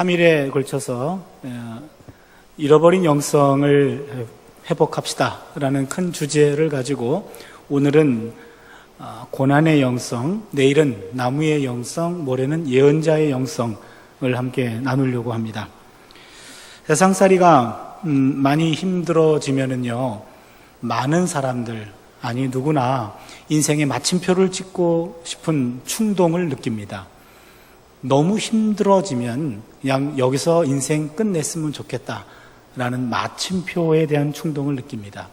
3일에 걸쳐서 잃어버린 영성을 회복합시다 라는 큰 주제를 가지고 오늘은 고난의 영성, 내일은 나무의 영성, 모레는 예언자의 영성을 함께 나누려고 합니다. 세상살이가 많이 힘들어지면은요, 많은 사람들, 아니 누구나 인생의 마침표를 찍고 싶은 충동을 느낍니다. 너무 힘들어지면 그냥 여기서 인생 끝냈으면 좋겠다라는 마침표에 대한 충동을 느낍니다.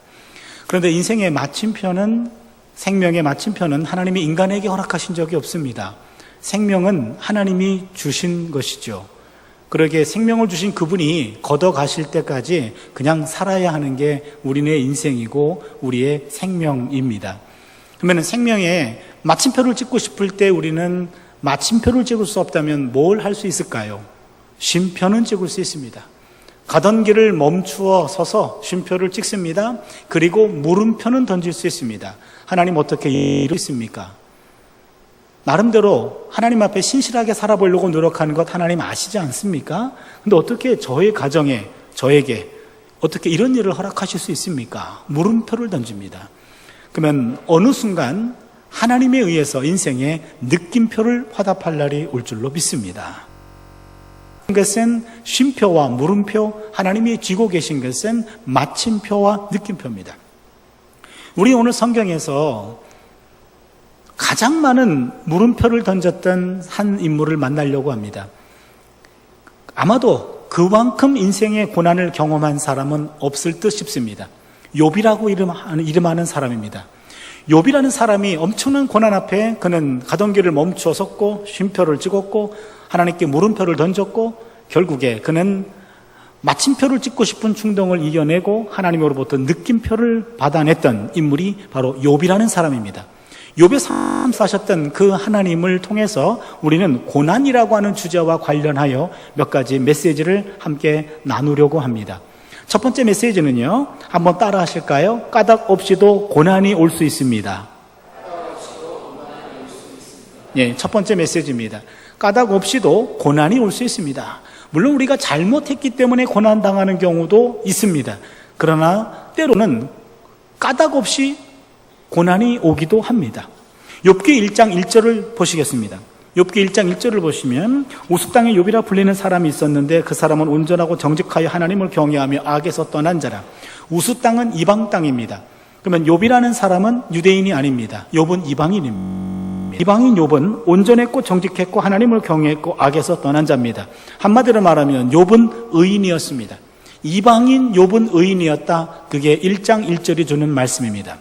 그런데 인생의 마침표는, 생명의 마침표는 하나님이 인간에게 허락하신 적이 없습니다. 생명은 하나님이 주신 것이죠. 그러기에 생명을 주신 그분이 걷어가실 때까지 그냥 살아야 하는 게 우리의 인생이고 우리의 생명입니다. 그러면 생명에 마침표를 찍고 싶을 때 우리는 마침표를 찍을 수 없다면 뭘 할 수 있을까요? 쉼표는 찍을 수 있습니다. 가던 길을 멈추어 서서 쉼표를 찍습니다. 그리고 물음표는 던질 수 있습니다. 하나님 어떻게 이루십니까? 나름대로 하나님 앞에 신실하게 살아보려고 노력하는 것 하나님 아시지 않습니까? 근데 어떻게 저의 가정에, 저에게 어떻게 이런 일을 허락하실 수 있습니까? 물음표를 던집니다. 그러면 어느 순간 하나님에 의해서 인생에 느낌표를 화답할 날이 올 줄로 믿습니다. 것은 쉼표와 물음표, 하나님이 쥐고 계신 것은 마침표와 느낌표입니다. 우리 오늘 성경에서 가장 많은 물음표를 던졌던 한 인물을 만나려고 합니다. 아마도 그만큼 인생의 고난을 경험한 사람은 없을 듯 싶습니다. 욥이라고 이름하는 사람입니다. 욥이라는 사람이 엄청난 고난 앞에 그는 가던 길을 멈추어 섰고 쉼표를 찍었고 하나님께 물음표를 던졌고 결국에 그는 마침표를 찍고 싶은 충동을 이겨내고 하나님으로부터 느낌표를 받아냈던 인물이 바로 욥이라는 사람입니다. 욥의 삶 사셨던 그 하나님을 통해서 우리는 고난이라고 하는 주제와 관련하여 몇 가지 메시지를 함께 나누려고 합니다. 첫 번째 메시지는요, 한번 따라 하실까요? 까닭 없이도 고난이 올 수 있습니다. 예, 첫 번째 메시지입니다. 까닭 없이도 고난이 올 수 있습니다. 물론 우리가 잘못했기 때문에 고난당하는 경우도 있습니다. 그러나 때로는 까닭 없이 고난이 오기도 합니다. 욥기 1장 1절을 보시겠습니다. 욥기 1장 1절을 보시면 우스 땅에 욥이라 불리는 사람이 있었는데 그 사람은 온전하고 정직하여 하나님을 경외하며 악에서 떠난 자라. 우스 땅은 이방 땅입니다. 그러면 욥이라는 사람은 유대인이 아닙니다. 욥은 이방인입니다. 이방인 욥은 온전했고 정직했고 하나님을 경외했고 악에서 떠난 자입니다. 한마디로 말하면 욥은 의인이었습니다. 이방인 욥은 의인이었다. 그게 1장 1절이 주는 말씀입니다.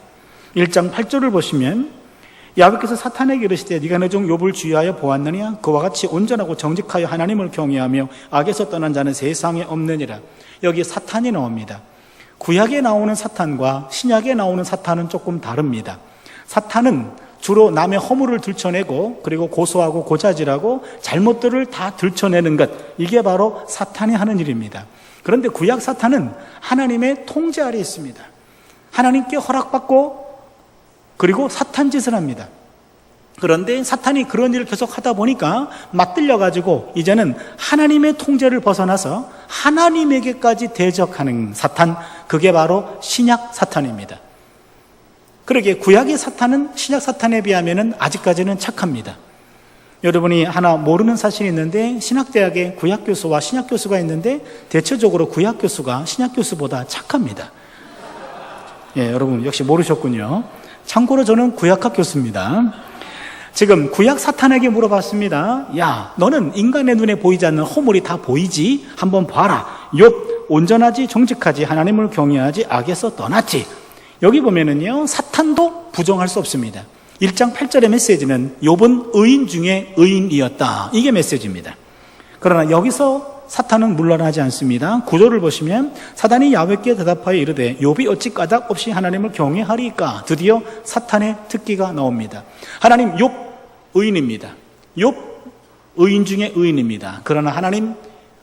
1장 8절을 보시면 야훼께서 사탄에게 이르시되 네가 내 종 욥을 주의하여 보았느냐? 그와 같이 온전하고 정직하여 하나님을 경외하며 악에서 떠난 자는 세상에 없느니라. 여기 사탄이 나옵니다. 구약에 나오는 사탄과 신약에 나오는 사탄은 조금 다릅니다. 사탄은 주로 남의 허물을 들춰내고 그리고 고소하고 고자질하고 잘못들을 다 들춰내는 것, 이게 바로 사탄이 하는 일입니다. 그런데 구약 사탄은 하나님의 통제 아래에 있습니다. 하나님께 허락받고 그리고 사탄 짓을 합니다. 그런데 사탄이 그런 일을 계속 하다 보니까 맞들려가지고 이제는 하나님의 통제를 벗어나서 하나님에게까지 대적하는 사탄, 그게 바로 신약 사탄입니다. 그러기에 구약의 사탄은 신약 사탄에 비하면 아직까지는 착합니다. 여러분이 하나 모르는 사실이 있는데 신학대학에 구약 교수와 신약 교수가 있는데 대체적으로 구약 교수가 신약 교수보다 착합니다. 예, 여러분 역시 모르셨군요. 참고로 저는 구약학 교수입니다. 지금 구약 사탄에게 물어봤습니다. 야, 너는 인간의 눈에 보이지 않는 허물이 다 보이지? 한번 봐라. 욥 온전하지, 정직하지, 하나님을 경외하지, 악에서 떠났지. 여기 보면은요, 사탄도 부정할 수 없습니다. 1장 8절의 메시지는 욥은 의인 중에 의인이었다. 이게 메시지입니다. 그러나 여기서 사탄은 물러나지 않습니다. 구절을 보시면 사단이 야훼께 대답하여 이르되 욥이 어찌 까닭 없이 하나님을 경외하리까? 드디어 사탄의 특기가 나옵니다. 하나님, 욥 의인입니다. 욥 의인 중에 의인입니다. 그러나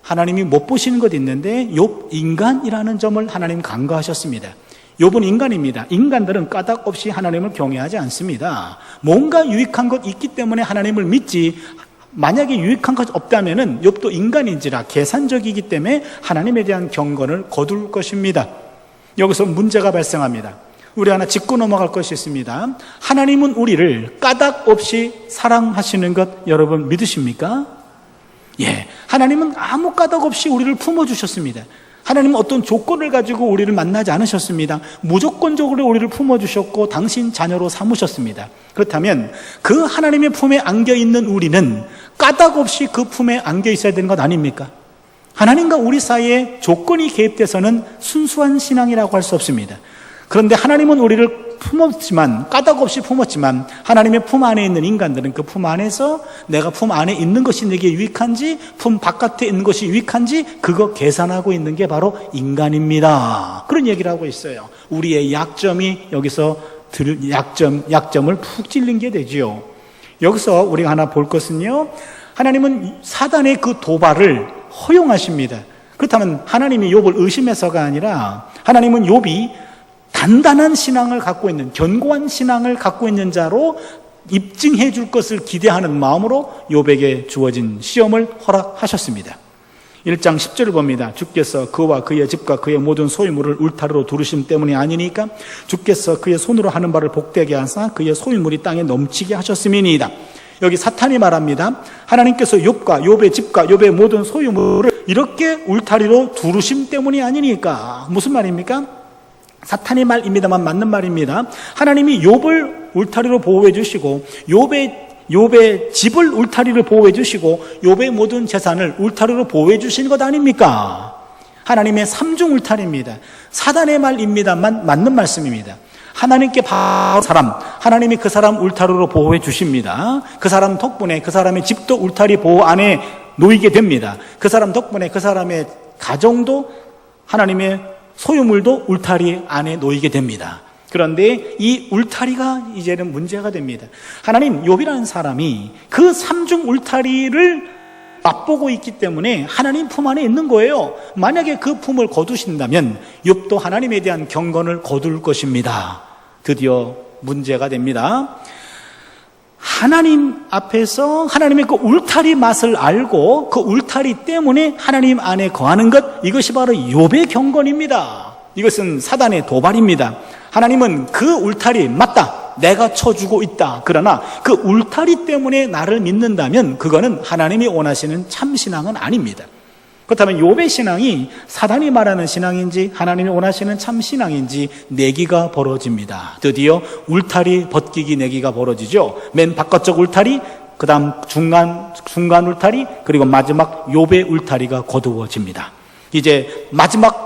하나님이 못 보시는 것 있는데 욥 인간이라는 점을 하나님 간과하셨습니다. 욥은 인간입니다. 인간들은 까닭 없이 하나님을 경외하지 않습니다. 뭔가 유익한 것 있기 때문에 하나님을 믿지, 만약에 유익한 것이 없다면은 욥도 인간인지라 계산적이기 때문에 하나님에 대한 경건을 거둘 것입니다. 여기서 문제가 발생합니다. 우리 하나 짚고 넘어갈 것이 있습니다. 하나님은 우리를 까닭 없이 사랑하시는 것 여러분 믿으십니까? 예, 하나님은 아무 까닭 없이 우리를 품어주셨습니다. 하나님은 어떤 조건을 가지고 우리를 만나지 않으셨습니다. 무조건적으로 우리를 품어주셨고 당신 자녀로 삼으셨습니다. 그렇다면 그 하나님의 품에 안겨있는 우리는 까닭 없이 그 품에 안겨 있어야 되는 것 아닙니까? 하나님과 우리 사이에 조건이 개입돼서는 순수한 신앙이라고 할 수 없습니다. 그런데 하나님은 우리를 품었지만, 까닭 없이 품었지만 하나님의 품 안에 있는 인간들은 그 품 안에서 내가 품 안에 있는 것이 내게 유익한지 품 바깥에 있는 것이 유익한지 그거 계산하고 있는 게 바로 인간입니다. 그런 얘기를 하고 있어요. 우리의 약점이 여기서 약점을 푹 찔린 게 되지요. 여기서 우리가 하나 볼 것은요, 하나님은 사단의 그 도발을 허용하십니다. 그렇다면 하나님이 욥을 의심해서가 아니라 하나님은 욥이 단단한 신앙을 갖고 있는, 견고한 신앙을 갖고 있는 자로 입증해 줄 것을 기대하는 마음으로 욥에게 주어진 시험을 허락하셨습니다. 1장 10절을 봅니다. 주께서 그와 그의 집과 그의 모든 소유물을 울타리로 두르심 때문이 아니니까 주께서 그의 손으로 하는 바를 복되게 하사 그의 소유물이 땅에 넘치게 하셨음이니이다. 여기 사탄이 말합니다. 하나님께서 욥과 욥의 집과 욥의 모든 소유물을 이렇게 울타리로 두르심 때문이 아니니까. 무슨 말입니까? 사탄의 말입니다만 맞는 말입니다. 하나님이 욥을 울타리로 보호해 주시고 욥의 집을 울타리로 보호해 주시고 욥의 모든 재산을 울타리로 보호해 주시는 것 아닙니까? 하나님의 삼중 울타리입니다. 사단의 말입니다만 맞는 말씀입니다. 하나님께 바로 하나님이 그 사람 울타리로 보호해 주십니다. 그 사람 덕분에 그 사람의 집도 울타리 보호 안에 놓이게 됩니다. 그 사람 덕분에 그 사람의 가정도 하나님의 소유물도 울타리 안에 놓이게 됩니다. 그런데 이 울타리가 이제는 문제가 됩니다. 하나님, 욥이라는 사람이 그 삼중 울타리를 맛보고 있기 때문에 하나님 품 안에 있는 거예요. 만약에 그 품을 거두신다면 욥도 하나님에 대한 경건을 거둘 것입니다. 드디어 문제가 됩니다. 하나님 앞에서 하나님의 그 울타리 맛을 알고 그 울타리 때문에 하나님 안에 거하는 것, 이것이 바로 욥의 경건입니다. 이것은 사단의 도발입니다. 하나님은 그 울타리 맞다, 내가 쳐주고 있다. 그러나 그 울타리 때문에 나를 믿는다면 그거는 하나님이 원하시는 참신앙은 아닙니다. 그렇다면 욥의 신앙이 사단이 말하는 신앙인지 하나님이 원하시는 참신앙인지 내기가 벌어집니다. 드디어 울타리 벗기기 내기가 벌어지죠. 맨 바깥쪽 울타리, 그 다음 중간 울타리, 그리고 마지막 욥의 울타리가 거두어집니다. 이제 마지막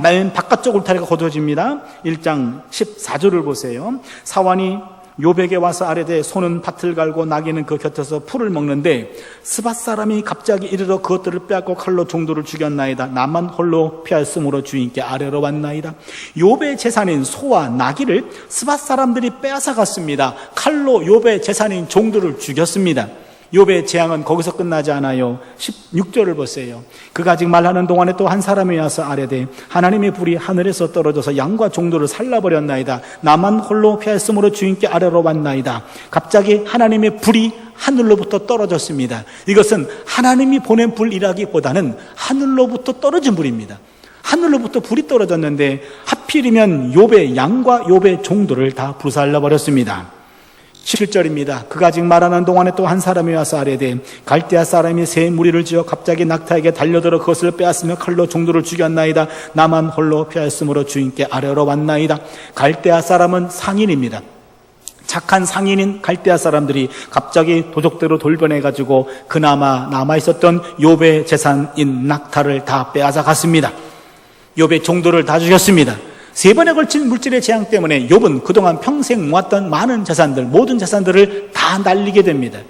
맨 바깥쪽 울타리가 거두어집니다. 1장 14절을 보세요. 사환이 욥에게 와서 아뢰되 소는 밭을 갈고 나귀는 그 곁에서 풀을 먹는데 스밧 사람이 갑자기 이르러 그것들을 빼앗고 칼로 종도를 죽였나이다. 나만 홀로 피하였으므로 주인께 아뢰러 왔나이다. 욥의 재산인 소와 나귀를 스밧 사람들이 빼앗아 갔습니다. 칼로 욥의 재산인 종도를 죽였습니다. 욥의 재앙은 거기서 끝나지 않아요. 16절을 보세요. 그가 아직 말하는 동안에 또 한 사람이 와서 아뢰되 하나님의 불이 하늘에서 떨어져서 양과 종도를 살라버렸나이다. 나만 홀로 피하였으므로 주인께 아뢰러 왔나이다. 갑자기 하나님의 불이 하늘로부터 떨어졌습니다. 이것은 하나님이 보낸 불이라기보다는 하늘로부터 떨어진 불입니다. 하늘로부터 불이 떨어졌는데 하필이면 욥의 양과 욥의 종도를 다 불살라버렸습니다. 17절입니다. 그가 아직 말하는 동안에 또 한 사람이 와서 아뢰되 갈대아 사람이 새 무리를 지어 갑자기 낙타에게 달려들어 그것을 빼앗으며 칼로 종도를 죽였나이다. 나만 홀로 피하였으므로 주인께 아뢰러 왔나이다. 갈대아 사람은 상인입니다. 착한 상인인 갈대아 사람들이 갑자기 도적대로 돌변해가지고 그나마 남아있었던 욥의 재산인 낙타를 다 빼앗아 갔습니다. 욥의 종도를 다 죽였습니다. 3번에 걸친 물질의 재앙 때문에 욥은 그동안 평생 모았던 많은 재산들, 모든 재산들을 다 날리게 됩니다.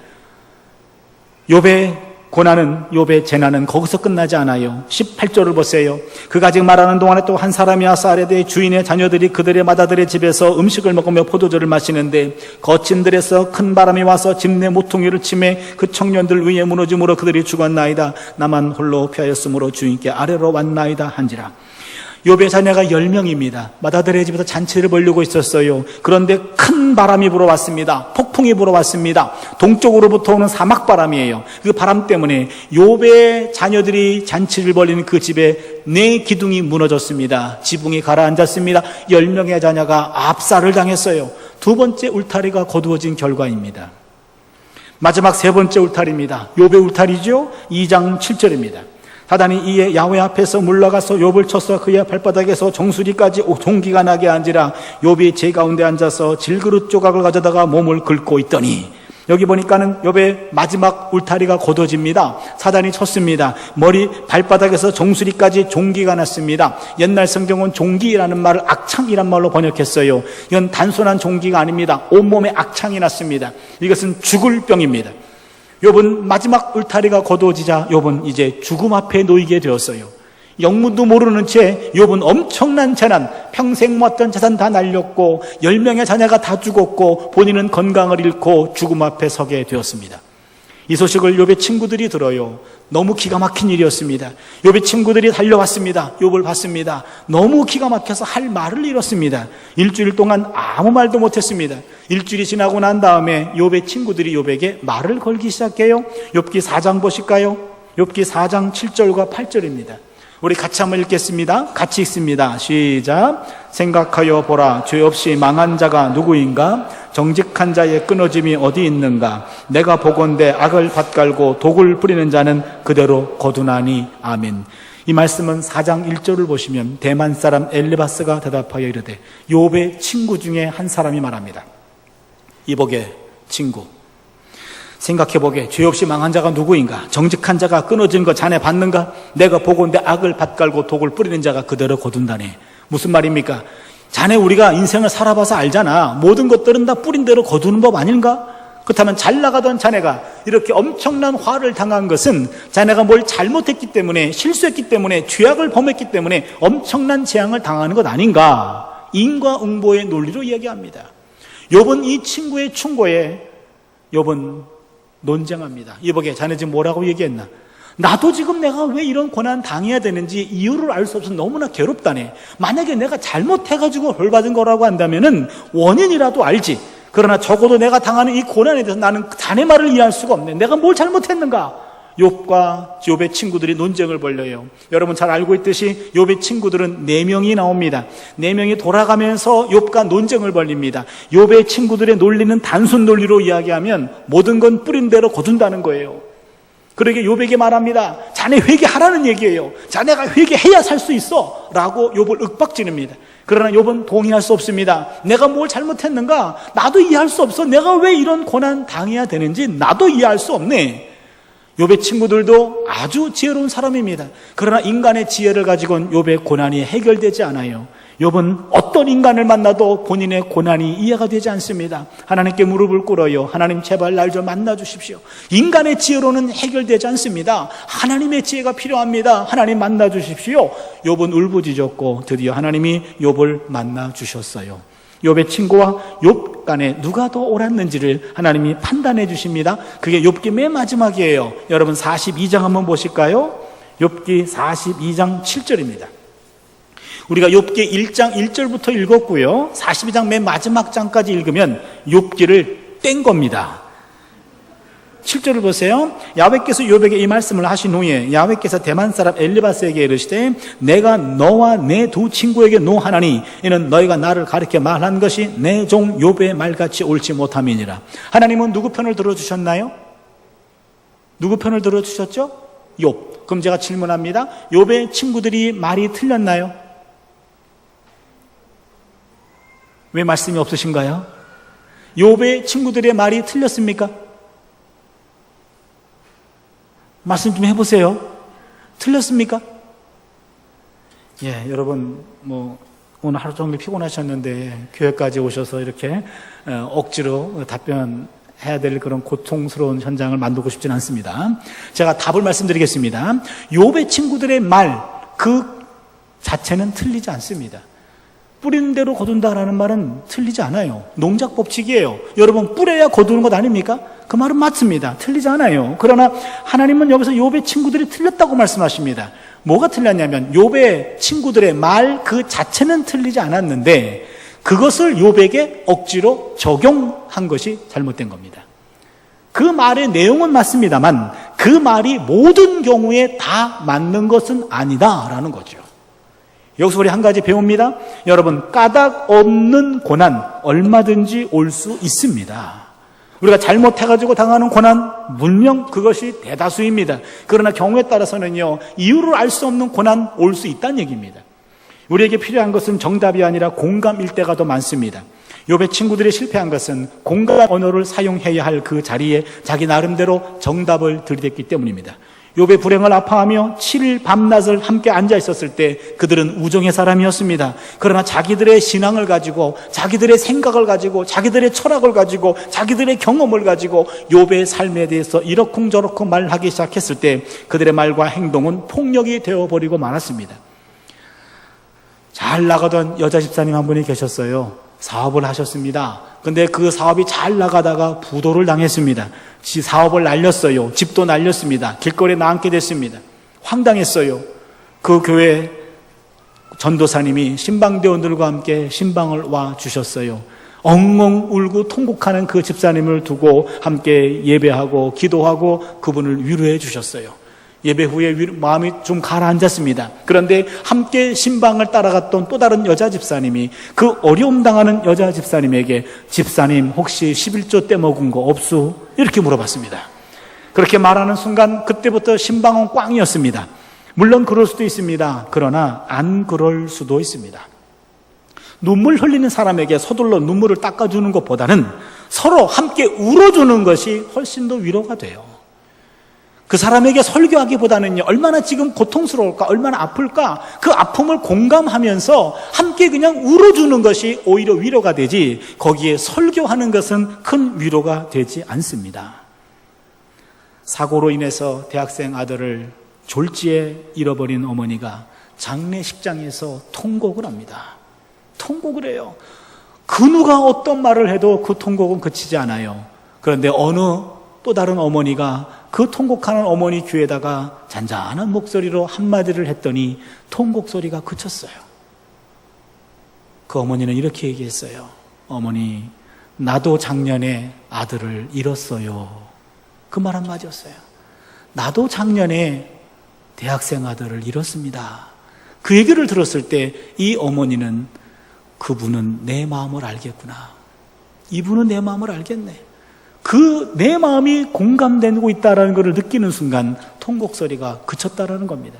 욥의 고난은, 욥의 재난은 거기서 끝나지 않아요. 18절을 보세요. 그가 아직 말하는 동안에 또 한 사람이 와서 아뢰되 주인의 자녀들이 그들의 맏아들의 집에서 음식을 먹으며 포도주를 마시는데 거친 들에서 큰 바람이 와서 집 내 모퉁이를 치매 그 청년들 위에 무너짐으로 그들이 죽었나이다. 나만 홀로 피하였으므로 주인께 아뢰러 왔나이다 한지라. 욥의 자녀가 10명입니다. 맏아들의 집에서 잔치를 벌이고 있었어요. 그런데 큰 바람이 불어왔습니다. 폭풍이 불어왔습니다. 동쪽으로부터 오는 사막바람이에요. 그 바람 때문에 욥의 자녀들이 잔치를 벌이는 그 집에 4기둥이 무너졌습니다. 지붕이 가라앉았습니다. 10명의 자녀가 압살을 당했어요. 두 번째 울타리가 거두어진 결과입니다. 마지막 세 번째 울타리입니다. 욥의 울타리죠. 2장 7절입니다. 사단이 이에 야훼 앞에서 물러가서 욥을 쳐서 그의 발바닥에서 정수리까지 종기가 나게 한지라. 욥이 제 가운데 앉아서 질그릇 조각을 가져다가 몸을 긁고 있더니, 여기 보니까는 욥의 마지막 울타리가 거둬집니다. 사단이 쳤습니다. 발바닥에서 정수리까지 종기가 났습니다. 옛날 성경은 종기라는 말을 악창이란 말로 번역했어요. 이건 단순한 종기가 아닙니다. 온몸에 악창이 났습니다. 이것은 죽을 병입니다. 욥은 마지막 울타리가 거두어지자 욥은 이제 죽음 앞에 놓이게 되었어요. 영문도 모르는 채 욥은 엄청난 재난, 평생 모았던 재산 다 날렸고 10명의 자녀가 다 죽었고 본인은 건강을 잃고 죽음 앞에 서게 되었습니다. 이 소식을 욥의 친구들이 들어요. 너무 기가 막힌 일이었습니다. 욥의 친구들이 달려왔습니다. 욥을 봤습니다. 너무 기가 막혀서 할 말을 잃었습니다. 일주일 동안 아무 말도 못했습니다. 일주일이 지나고 난 다음에 욥의 친구들이 욥에게 말을 걸기 시작해요. 욥기 4장 보실까요? 욥기 4장 7절과 8절입니다. 우리 같이 한번 읽겠습니다. 같이 읽습니다. 시작. 생각하여 보라. 죄 없이 망한 자가 누구인가? 정직한 자의 끊어짐이 어디 있는가? 내가 보건대 악을 밭갈고 독을 뿌리는 자는 그대로 거두나니. 아멘. 이 말씀은 4장 1절을 보시면 대만 사람 엘리바스가 대답하여 이르되, 욥의 친구 중에 한 사람이 말합니다. 이보게 친구, 생각해보게. 죄 없이 망한 자가 누구인가? 정직한 자가 끊어진 거 자네 봤는가? 내가 보건대 악을 밭갈고 독을 뿌리는 자가 그대로 거둔다네. 무슨 말입니까? 자네 우리가 인생을 살아봐서 알잖아. 모든 것들은 다 뿌린 대로 거두는 법 아닌가? 그렇다면 잘 나가던 자네가 이렇게 엄청난 화를 당한 것은 자네가 뭘 잘못했기 때문에, 실수했기 때문에, 죄악을 범했기 때문에 엄청난 재앙을 당하는 것 아닌가? 인과응보의 논리로 이야기합니다. 욥은 이 친구의 충고에 욥은 논쟁합니다. 이보게, 자네 지금 뭐라고 얘기했나? 나도 지금 내가 왜 이런 고난 당해야 되는지 이유를 알 수 없어서 너무나 괴롭다네. 만약에 내가 잘못해가지고 벌 받은 거라고 한다면은 원인이라도 알지. 그러나 적어도 내가 당하는 이 고난에 대해서 나는 자네 말을 이해할 수가 없네. 내가 뭘 잘못했는가? 욥과 욥의 친구들이 논쟁을 벌여요. 여러분 잘 알고 있듯이 욥의 친구들은 4명이 나옵니다. 4명이 돌아가면서 욥과 논쟁을 벌립니다. 욥의 친구들의 논리는 단순 논리로 이야기하면 모든 건 뿌린 대로 거둔다는 거예요. 그러게 욥에게 말합니다. 자네 회개하라는 얘기예요. 자네가 회개해야 살 수 있어 라고 욥을 윽박지릅니다. 그러나 욥은 동의할 수 없습니다. 내가 뭘 잘못했는가? 나도 이해할 수 없어. 내가 왜 이런 고난 당해야 되는지 나도 이해할 수 없네. 욥의 친구들도 아주 지혜로운 사람입니다. 그러나 인간의 지혜를 가지고는 욥의 고난이 해결되지 않아요. 욥은 어떤 인간을 만나도 본인의 고난이 이해가 되지 않습니다. 하나님께 무릎을 꿇어요. 하나님 제발 날 좀 만나 주십시오. 인간의 지혜로는 해결되지 않습니다. 하나님의 지혜가 필요합니다. 하나님 만나 주십시오. 욥은 울부짖었고 드디어 하나님이 욥을 만나 주셨어요. 욥의 친구와 욥 간에 누가 더 옳았는지를 하나님이 판단해 주십니다. 그게 욥기 맨 마지막이에요. 여러분 42장 한번 보실까요? 욥기 42장 7절입니다. 우리가 욥기 1장 1절부터 읽었고요. 42장 맨 마지막 장까지 읽으면 욥기를 뗀 겁니다. 7절을 보세요. 야훼께서 욥에게 이 말씀을 하신 후에 야훼께서 대만 사람 엘리바스에게 이르시되, 내가 너와 내 두 친구에게 노하나니 이는 너희가 나를 가리켜 말한 것이 내 종 욥의 말같이 옳지 못함이니라. 하나님은 누구 편을 들어주셨나요? 누구 편을 들어주셨죠? 욥. 그럼 제가 질문합니다. 욥의 친구들이 말이 틀렸나요? 왜 말씀이 없으신가요? 욥의 친구들의 말이 틀렸습니까? 말씀 좀 해보세요. 틀렸습니까? 예, 여러분 오늘 하루 종일 피곤하셨는데 교회까지 오셔서 이렇게 억지로 답변해야 될 그런 고통스러운 현장을 만들고 싶지는 않습니다. 제가 답을 말씀드리겠습니다. 욥의 친구들의 말 그 자체는 틀리지 않습니다. 뿌리는 대로 거둔다라는 말은 틀리지 않아요. 농작 법칙이에요. 여러분 뿌려야 거두는 것 아닙니까? 그 말은 맞습니다. 틀리지 않아요. 그러나 하나님은 여기서 욥의 친구들이 틀렸다고 말씀하십니다. 뭐가 틀렸냐면 욥의 친구들의 말 그 자체는 틀리지 않았는데 그것을 욥에게 억지로 적용한 것이 잘못된 겁니다. 그 말의 내용은 맞습니다만 그 말이 모든 경우에 다 맞는 것은 아니다라는 거죠. 여기서 우리 한 가지 배웁니다. 여러분, 까닭 없는 고난 얼마든지 올 수 있습니다. 우리가 잘못해가지고 당하는 고난 분명 그것이 대다수입니다. 그러나 경우에 따라서는요, 이유를 알 수 없는 고난 올 수 있다는 얘기입니다. 우리에게 필요한 것은 정답이 아니라 공감일 때가 더 많습니다. 욥의 친구들이 실패한 것은 공감 언어를 사용해야 할 그 자리에 자기 나름대로 정답을 들이댔기 때문입니다. 욥의 불행을 아파하며 7일 밤낮을 함께 앉아 있었을 때 그들은 우정의 사람이었습니다. 그러나 자기들의 신앙을 가지고 자기들의 생각을 가지고 자기들의 철학을 가지고 자기들의 경험을 가지고 욥의 삶에 대해서 이러쿵저러쿵 말하기 시작했을 때 그들의 말과 행동은 폭력이 되어버리고 말았습니다. 잘 나가던 여자 집사님 한 분이 계셨어요. 사업을 하셨습니다. 근데 그 사업이 잘 나가다가 부도를 당했습니다. 사업을 날렸어요. 집도 날렸습니다. 길거리에 나앉게 됐습니다. 황당했어요. 그 교회 전도사님이 신방대원들과 함께 신방을 와 주셨어요. 엉엉 울고 통곡하는 그 집사님을 두고 함께 예배하고 기도하고 그분을 위로해 주셨어요. 예배 후에 마음이 좀 가라앉았습니다. 그런데 함께 신방을 따라갔던 또 다른 여자 집사님이 그 어려움 당하는 여자 집사님에게 집사님 혹시 11조 떼먹은 거 없소? 이렇게 물어봤습니다. 그렇게 말하는 순간 그때부터 신방은 꽝이었습니다. 물론 그럴 수도 있습니다. 그러나 안 그럴 수도 있습니다. 눈물 흘리는 사람에게 서둘러 눈물을 닦아주는 것보다는 서로 함께 울어주는 것이 훨씬 더 위로가 돼요. 그 사람에게 설교하기보다는요, 얼마나 지금 고통스러울까, 얼마나 아플까, 그 아픔을 공감하면서 함께 그냥 울어주는 것이 오히려 위로가 되지, 거기에 설교하는 것은 큰 위로가 되지 않습니다. 사고로 인해서 대학생 아들을 졸지에 잃어버린 어머니가 장례식장에서 통곡을 합니다. 통곡을 해요. 그 누가 어떤 말을 해도 그 통곡은 그치지 않아요. 그런데 어느 또 다른 어머니가 그 통곡하는 어머니 귀에다가 잔잔한 목소리로 한마디를 했더니 통곡 소리가 그쳤어요. 그 어머니는 이렇게 얘기했어요. 어머니, 나도 작년에 아들을 잃었어요. 그 말 한마디였어요. 나도 작년에 대학생 아들을 잃었습니다. 그 얘기를 들었을 때 이 어머니는 그분은 내 마음을 알겠구나. 이분은 내 마음을 알겠네. 그 내 마음이 공감되고 있다는 것을 느끼는 순간 통곡 소리가 그쳤다라는 겁니다.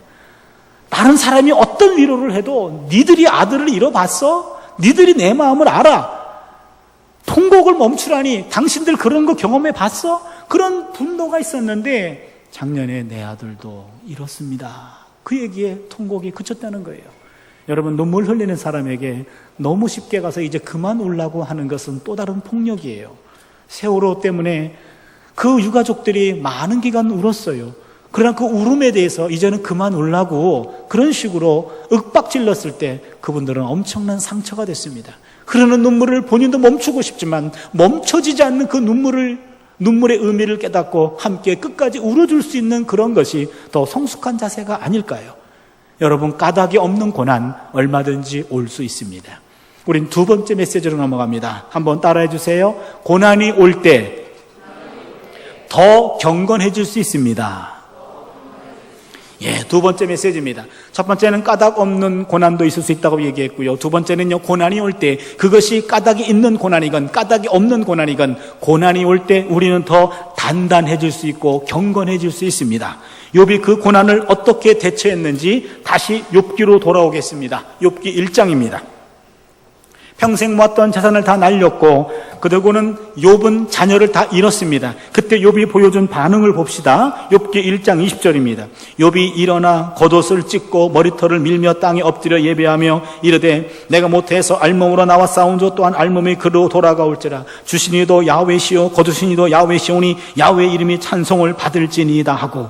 다른 사람이 어떤 위로를 해도 니들이 아들을 잃어봤어? 니들이 내 마음을 알아. 통곡을 멈추라니 당신들 그런 거 경험해 봤어? 그런 분노가 있었는데 작년에 내 아들도 잃었습니다. 그 얘기에 통곡이 그쳤다는 거예요. 여러분, 눈물 흘리는 사람에게 너무 쉽게 가서 이제 그만 울라고 하는 것은 또 다른 폭력이에요. 세월호 때문에 그 유가족들이 많은 기간 울었어요. 그러나 그 울음에 대해서 이제는 그만 울라고 그런 식으로 윽박질렀을 때 그분들은 엄청난 상처가 됐습니다. 흐르는 눈물을 본인도 멈추고 싶지만 멈춰지지 않는 그 눈물의 의미를 깨닫고 함께 끝까지 울어줄 수 있는 그런 것이 더 성숙한 자세가 아닐까요? 여러분, 까닭이 없는 고난 얼마든지 올 수 있습니다. 우린 두 번째 메시지로 넘어갑니다. 한번 따라해 주세요. 고난이 올 때 더 경건해질 수 있습니다. 예, 두 번째 메시지입니다. 첫 번째는 까닭 없는 고난도 있을 수 있다고 얘기했고요. 두 번째는요, 고난이 올 때 그것이 까닭이 있는 고난이건 까닭이 없는 고난이건 고난이 올 때 우리는 더 단단해질 수 있고 경건해질 수 있습니다. 욥이 그 고난을 어떻게 대처했는지 다시 욥기로 돌아오겠습니다. 욥기 1장입니다. 평생 모았던 재산을 다 날렸고 그러고는 욥은 자녀를 다 잃었습니다. 그때 욥이 보여준 반응을 봅시다. 욥기 1장 20절입니다. 욥이 일어나 겉옷을 찢고 머리털을 밀며 땅에 엎드려 예배하며 이르되 내가 모태에서 알몸으로 나와 싸운 조 또한 알몸이 그로 돌아가올지라. 주시니도 야훼시오 거두시니도 야훼시오니 야훼 이름이 찬송을 받을지니이다 하고,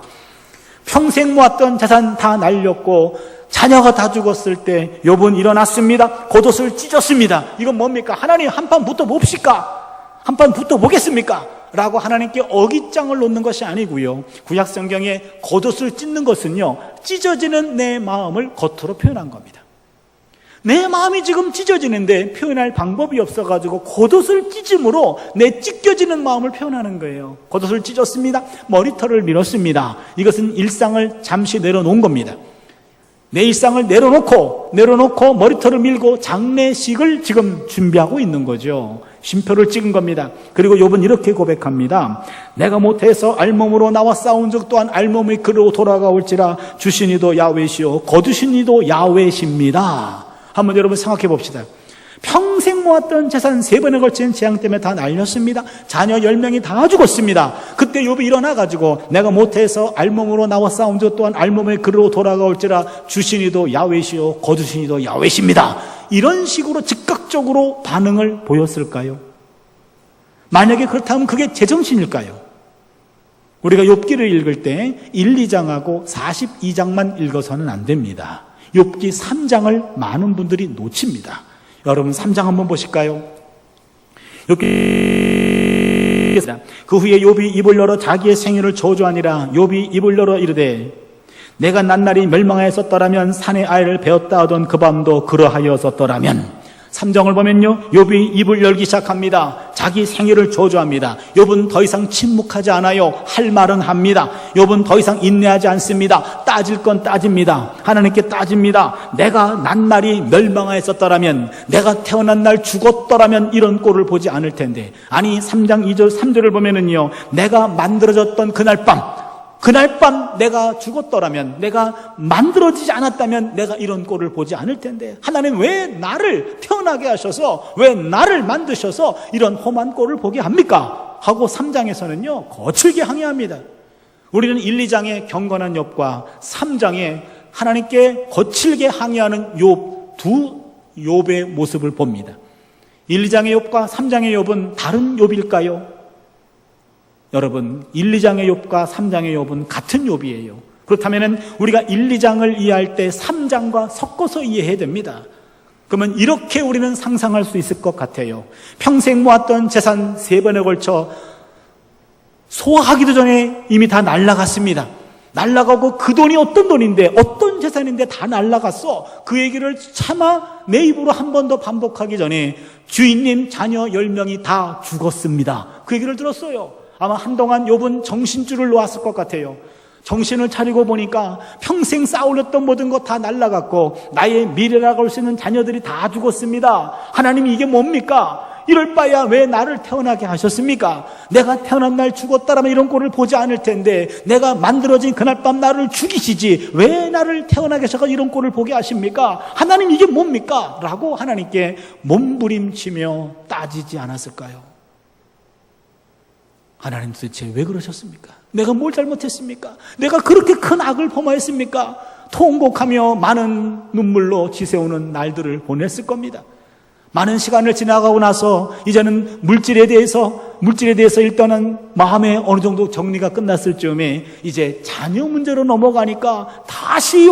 평생 모았던 재산 다 날렸고 자녀가 다 죽었을 때 욥은 일어났습니다. 겉옷을 찢었습니다. 이건 뭡니까? 하나님 한판 붙어 봅시까? 한판 붙어 보겠습니까? 라고 하나님께 어깃장을 놓는 것이 아니고요, 구약 성경에 겉옷을 찢는 것은요, 찢어지는 내 마음을 겉으로 표현한 겁니다. 내 마음이 지금 찢어지는데 표현할 방법이 없어가지고 겉옷을 찢음으로 내 찢겨지는 마음을 표현하는 거예요. 겉옷을 찢었습니다. 머리털을 밀었습니다. 이것은 일상을 잠시 내려놓은 겁니다. 내 일상을 내려놓고 머리털을 밀고 장례식을 지금 준비하고 있는 거죠. 쉼표를 찍은 겁니다. 그리고 욥은 이렇게 고백합니다. 내가 못해서 알몸으로 나와 싸운 적 또한 알몸의 그로 돌아가올지라 주신 이도 야훼시오 거두신 이도 야훼십니다. 한번 여러분 생각해 봅시다. 평생 모았던 재산 3번에 걸친 재앙 때문에 다 날렸습니다. 자녀 10명이 다 죽었습니다. 그때 욥이 일어나가지고 내가 못해서 알몸으로 나와 싸운 적 또한 알몸의 그로 돌아가올지라 주신 이도 야훼시오 거두신 이도 야훼십니다. 이런 식으로 즉각적으로 반응을 보였을까요? 만약에 그렇다면 그게 제정신일까요? 우리가 욥기를 읽을 때 1, 2장하고 42장만 읽어서는 안 됩니다. 욥기 3장을 많은 분들이 놓칩니다. 여러분 3장 한번 보실까요? 욥기 그 후에 욥이 입을 열어 자기의 생일을 저주하니라. 욥이 입을 열어 이르되 내가 낱날이 멸망하였었더라면 산의 아이를 베었다 하던 그 밤도 그러하였었더라면. 3장을 보면요, 욥이 입을 열기 시작합니다. 자기 생일을 저주합니다. 욥은 더 이상 침묵하지 않아요. 할 말은 합니다. 욥은 더 이상 인내하지 않습니다. 따질 건 따집니다. 하나님께 따집니다. 내가 낱날이 멸망하였었더라면, 내가 태어난 날 죽었더라면 이런 꼴을 보지 않을 텐데. 아니 3장 2절 3절을 보면은요, 내가 만들어졌던 그날 밤 내가 죽었더라면, 내가 만들어지지 않았다면 내가 이런 꼴을 보지 않을 텐데, 하나님 왜 나를 태어나게 하셔서, 왜 나를 만드셔서 이런 험한 꼴을 보게 합니까? 하고 3장에서는요 거칠게 항의합니다. 우리는 1, 2장의 경건한 욥과 3장에 하나님께 거칠게 항의하는 두 욥의 모습을 봅니다. 1, 2장의 욥과 3장의 욥은 다른 욥일까요? 여러분, 1, 2장의 욥과 3장의 욥은 같은 욥이에요. 그렇다면 우리가 1, 2장을 이해할 때 3장과 섞어서 이해해야 됩니다. 그러면 이렇게 우리는 상상할 수 있을 것 같아요. 평생 모았던 재산 3번에 걸쳐 소화하기도 전에 이미 다 날아갔습니다. 날아가고 그 돈이 어떤 돈인데, 어떤 재산인데 다 날아갔어. 그 얘기를 차마 내 입으로 한 번 더 반복하기 전에 주인님 자녀 10명이 다 죽었습니다. 그 얘기를 들었어요. 아마 한동안 욥은 정신줄을 놓았을 것 같아요. 정신을 차리고 보니까 평생 쌓아올렸던 모든 것 다 날아갔고 나의 미래라고 할 수 있는 자녀들이 다 죽었습니다. 하나님 이게 뭡니까? 이럴 바야 왜 나를 태어나게 하셨습니까? 내가 태어난 날 죽었다라면 이런 꼴을 보지 않을 텐데, 내가 만들어진 그날 밤 나를 죽이시지 왜 나를 태어나게 하셔서 이런 꼴을 보게 하십니까? 하나님 이게 뭡니까? 라고 하나님께 몸부림치며 따지지 않았을까요? 하나님 도대체 왜 그러셨습니까? 내가 뭘 잘못했습니까? 내가 그렇게 큰 악을 범하였습니까? 통곡하며 많은 눈물로 지새우는 날들을 보냈을 겁니다. 많은 시간을 지나가고 나서 이제는 물질에 대해서 일단은 마음에 어느 정도 정리가 끝났을 즈음에 이제 자녀 문제로 넘어가니까 다시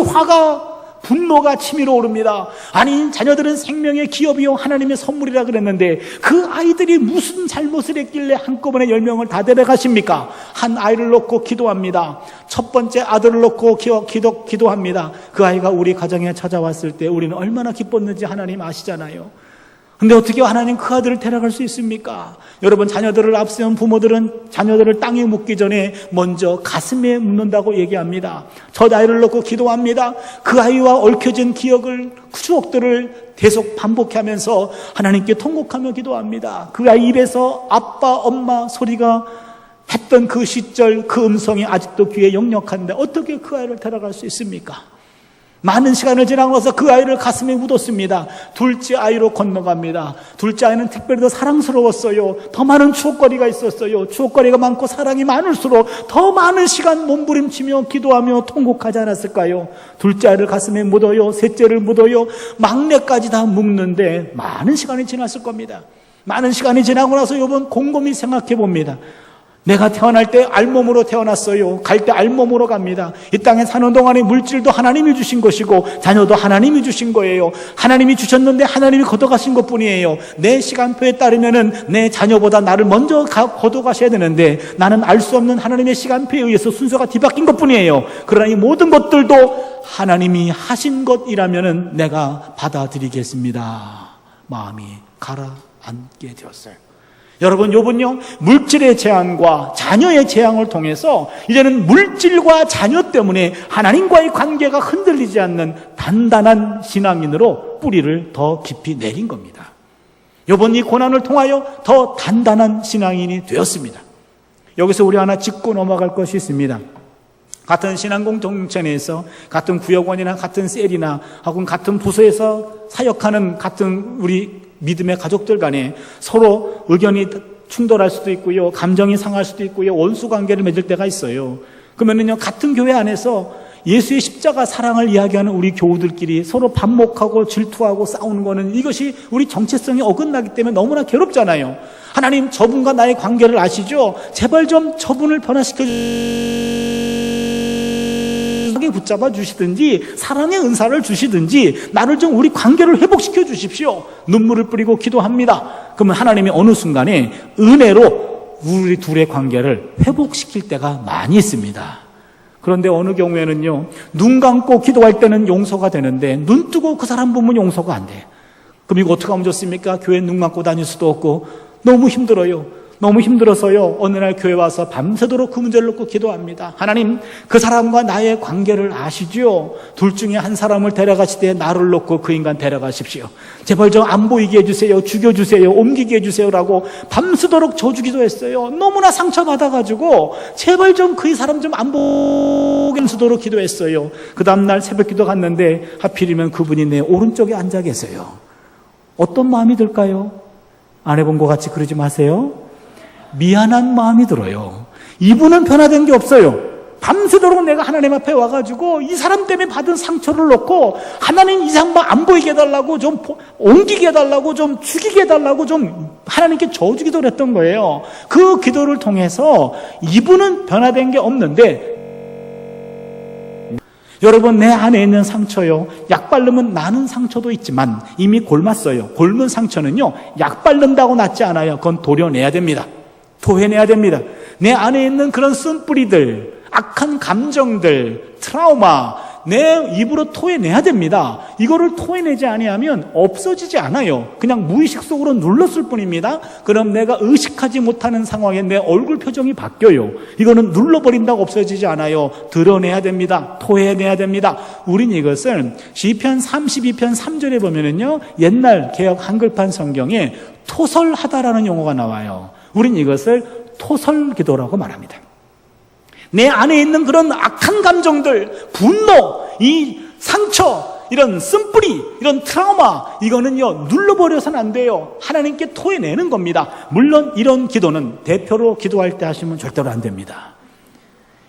분노가 치밀어 오릅니다. 아니 자녀들은 생명의 기업이요 하나님의 선물이라 그랬는데 그 아이들이 무슨 잘못을 했길래 한꺼번에 10명을 다 데려가십니까? 한 아이를 놓고 기도합니다. 첫 번째 아들을 놓고 기도합니다. 그 아이가 우리 가정에 찾아왔을 때 우리는 얼마나 기뻤는지 하나님 아시잖아요. 근데 어떻게 하나님 그 아들을 데려갈 수 있습니까? 여러분, 자녀들을 앞세운 부모들은 자녀들을 땅에 묻기 전에 먼저 가슴에 묻는다고 얘기합니다. 첫 아이를 놓고 기도합니다. 그 아이와 얽혀진 추억들을 계속 반복하면서 하나님께 통곡하며 기도합니다. 그 아이 입에서 아빠, 엄마 소리가 했던 그 시절, 그 음성이 아직도 귀에 역력한데 어떻게 그 아이를 데려갈 수 있습니까? 많은 시간을 지나고 나서 그 아이를 가슴에 묻었습니다. 둘째 아이로 건너갑니다. 둘째 아이는 특별히 더 사랑스러웠어요. 더 많은 추억거리가 있었어요. 추억거리가 많고 사랑이 많을수록 더 많은 시간 몸부림치며 기도하며 통곡하지 않았을까요? 둘째 아이를 가슴에 묻어요. 셋째를 묻어요. 막내까지 다 묻는데 많은 시간이 지났을 겁니다. 많은 시간이 지나고 나서 욥은 곰곰이 생각해 봅니다. 내가 태어날 때 알몸으로 태어났어요. 갈 때 알몸으로 갑니다. 이 땅에 사는 동안에 물질도 하나님이 주신 것이고 자녀도 하나님이 주신 거예요. 하나님이 주셨는데 하나님이 걷어가신 것뿐이에요. 내 시간표에 따르면은 내 자녀보다 나를 먼저 걷어가셔야 되는데 나는 알 수 없는 하나님의 시간표에 의해서 순서가 뒤바뀐 것뿐이에요. 그러나 이 모든 것들도 하나님이 하신 것이라면은 내가 받아들이겠습니다. 마음이 가라앉게 되었어요. 여러분, 요번요 물질의 재앙과 자녀의 재앙을 통해서 이제는 물질과 자녀 때문에 하나님과의 관계가 흔들리지 않는 단단한 신앙인으로 뿌리를 더 깊이 내린 겁니다. 요번 이 고난을 통하여 더 단단한 신앙인이 되었습니다. 여기서 우리 하나 짚고 넘어갈 것이 있습니다. 같은 신앙공동체 내에서 같은 구역원이나 같은 셀이나 혹은 같은 부서에서 사역하는 같은 우리 믿음의 가족들 간에 서로 의견이 충돌할 수도 있고요, 감정이 상할 수도 있고요, 원수 관계를 맺을 때가 있어요. 그러면은요, 같은 교회 안에서 예수의 십자가 사랑을 이야기하는 우리 교우들끼리 서로 반목하고 질투하고 싸우는 거는 이것이 우리 정체성이 어긋나기 때문에 너무나 괴롭잖아요. 하나님, 저분과 나의 관계를 아시죠? 제발 좀 저분을 변화시켜 붙잡아 주시든지 사랑의 은사를 주시든지 나를 좀 우리 관계를 회복시켜 주십시오. 눈물을 뿌리고 기도합니다. 그러면 하나님이 어느 순간에 은혜로 우리 둘의 관계를 회복시킬 때가 많이 있습니다. 그런데 어느 경우에는요, 눈 감고 기도할 때는 용서가 되는데 눈 뜨고 그 사람 보면 용서가 안 돼. 그럼 이거 어떻게 하면 좋습니까? 교회 눈 감고 다닐 수도 없고 너무 힘들어요. 너무 힘들어서요, 어느 날 교회 와서 밤새도록 그 문제를 놓고 기도합니다. 하나님, 그 사람과 나의 관계를 아시죠? 둘 중에 한 사람을 데려가실 때 나를 놓고 그 인간 데려가십시오. 제발 저 안 보이게 해주세요. 죽여주세요. 옮기게 해주세요라고 밤새도록 저주 기도했어요. 너무나 상처받아가지고 제발 좀 그 사람 좀 안 보게 하도록 기도했어요. 그 다음날 새벽 기도 갔는데 하필이면 그분이 내 오른쪽에 앉아 계세요. 어떤 마음이 들까요? 안 해본 것 같이 그러지 마세요. 미안한 마음이 들어요. 이분은 변화된 게 없어요. 밤새도록 내가 하나님 앞에 와가지고 이 사람 때문에 받은 상처를 놓고 하나님 이 사람 안 보이게 해달라고, 좀 옮기게 해달라고, 좀 죽이게 해달라고 좀 하나님께 저주 기도를 했던 거예요. 그 기도를 통해서 이분은 변화된 게 없는데, 여러분, 내 안에 있는 상처요, 약 바르면 나는 상처도 있지만 이미 골맞어요. 골문 상처는요, 약 바른다고 낫지 않아요. 그건 도려내야 됩니다. 토해내야 됩니다. 내 안에 있는 그런 쓴뿌리들, 악한 감정들, 트라우마, 내 입으로 토해내야 됩니다. 이거를 토해내지 아니하면 없어지지 않아요. 그냥 무의식 속으로 눌렀을 뿐입니다. 그럼 내가 의식하지 못하는 상황에 내 얼굴 표정이 바뀌어요. 이거는 눌러버린다고 없어지지 않아요. 드러내야 됩니다. 토해내야 됩니다. 우린 이것을 시편 32편 3절에 보면은요, 옛날 개역 한글판 성경에 토설하다라는 용어가 나와요. 우린 이것을 토설기도라고 말합니다. 내 안에 있는 그런 악한 감정들, 분노, 이 상처, 이런 쓴뿌리, 이런 트라우마, 이거는요, 눌러버려서는 안 돼요. 하나님께 토해내는 겁니다. 물론 이런 기도는 대표로 기도할 때 하시면 절대로 안 됩니다.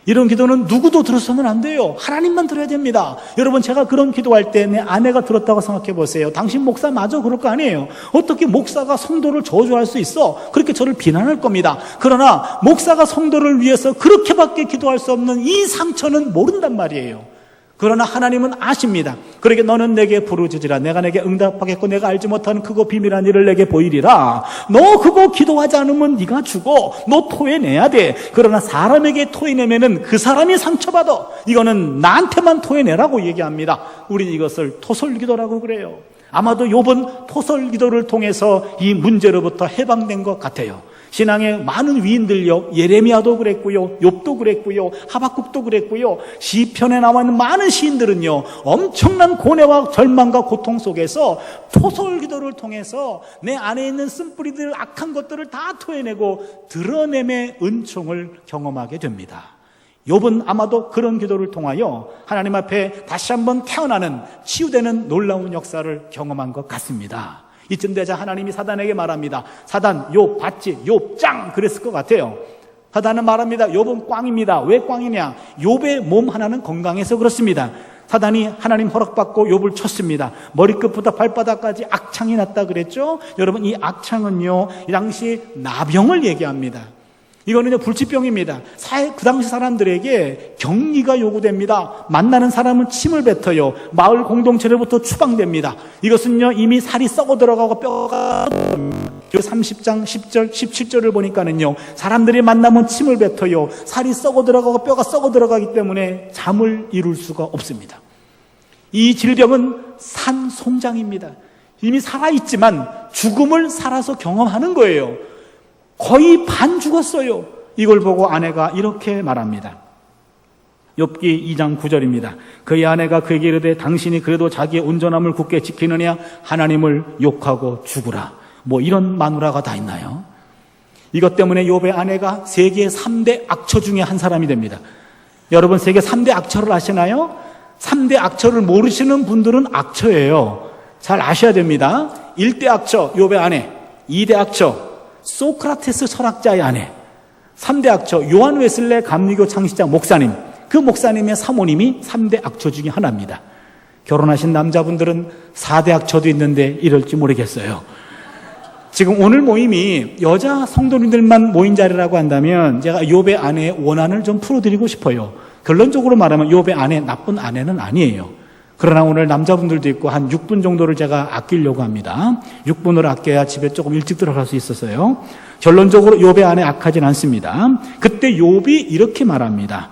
이런 기도는 누구도 들어서는 안 돼요. 하나님만 들어야 됩니다. 여러분, 제가 그런 기도할 때 내 아내가 들었다고 생각해 보세요. 당신 목사 마저 그럴 거 아니에요. 어떻게 목사가 성도를 저주할 수 있어? 그렇게 저를 비난할 겁니다. 그러나 목사가 성도를 위해서 그렇게밖에 기도할 수 없는 이 상처는 모른단 말이에요. 그러나 하나님은 아십니다. 그러게 너는 내게 부르짖으라. 내가 내게 응답하겠고 내가 알지 못하는 크고 비밀한 일을 내게 보이리라. 너 그거 기도하지 않으면 네가 죽어. 너 토해내야 돼. 그러나 사람에게 토해내면은 그 사람이 상처받아. 이거는 나한테만 토해내라고 얘기합니다. 우린 이것을 토설기도라고 그래요. 아마도 이번 토설기도를 통해서 이 문제로부터 해방된 것 같아요. 신앙의 많은 위인들요, 예레미야도 그랬고요, 욥도 그랬고요, 하박국도 그랬고요, 시편에 나와 있는 많은 시인들은요, 엄청난 고뇌와 절망과 고통 속에서 토설기도를 통해서 내 안에 있는 쓴뿌리들, 악한 것들을 다 토해내고 드러냄의 은총을 경험하게 됩니다. 욥은 아마도 그런 기도를 통하여 하나님 앞에 다시 한번 태어나는, 치유되는 놀라운 역사를 경험한 것 같습니다. 이쯤 되자 하나님이 사단에게 말합니다. 사단, 욥 봤지? 욥 짱! 그랬을 것 같아요. 사단은 말합니다. 욥은 꽝입니다. 왜 꽝이냐? 욥의 몸 하나는 건강해서 그렇습니다. 사단이 하나님 허락받고 욥을 쳤습니다. 머리끝부터 발바닥까지 악창이 났다 그랬죠? 여러분, 이 악창은요, 이 당시 나병을 얘기합니다. 이거는 불치병입니다. 그 당시 사람들에게 격리가 요구됩니다. 만나는 사람은 침을 뱉어요. 마을 공동체로부터 추방됩니다. 이것은요, 이미 살이 썩어 들어가고 뼈가 30장 10절 17절을 보니까는요, 사람들이 만나면 침을 뱉어요. 살이 썩어 들어가고 뼈가 썩어 들어가기 때문에 잠을 이룰 수가 없습니다. 이 질병은 산송장입니다. 이미 살아있지만 죽음을 살아서 경험하는 거예요. 거의 반 죽었어요. 이걸 보고 아내가 이렇게 말합니다. 욥기 2장 9절입니다. 그의 아내가 그에게 이르되 당신이 그래도 자기의 온전함을 굳게 지키느냐 하나님을 욕하고 죽으라. 뭐 이런 마누라가 다 있나요? 이것 때문에 욥의 아내가 세계 3대 악처 중에 한 사람이 됩니다. 여러분 세계 3대 악처를 아시나요? 3대 악처를 모르시는 분들은 악처예요. 잘 아셔야 됩니다. 1대 악처 욥의 아내, 2대 악처 소크라테스 철학자의 아내, 3대 악처 요한 웨슬레 감리교 창시자 목사님, 그 목사님의 사모님이 3대 악처 중에 하나입니다. 결혼하신 남자분들은 4대 악처도 있는데 이럴지 모르겠어요. 지금 오늘 모임이 여자 성도님들만 모인 자리라고 한다면 제가 욥의 아내의 원한을 좀 풀어드리고 싶어요. 결론적으로 말하면 욥의 아내 나쁜 아내는 아니에요. 그러나 오늘 남자분들도 있고 한 6분 정도를 제가 아끼려고 합니다. 6분을 아껴야 집에 조금 일찍 들어갈 수 있어서요. 결론적으로 욥의 아내 악하진 않습니다. 그때 욥이 이렇게 말합니다.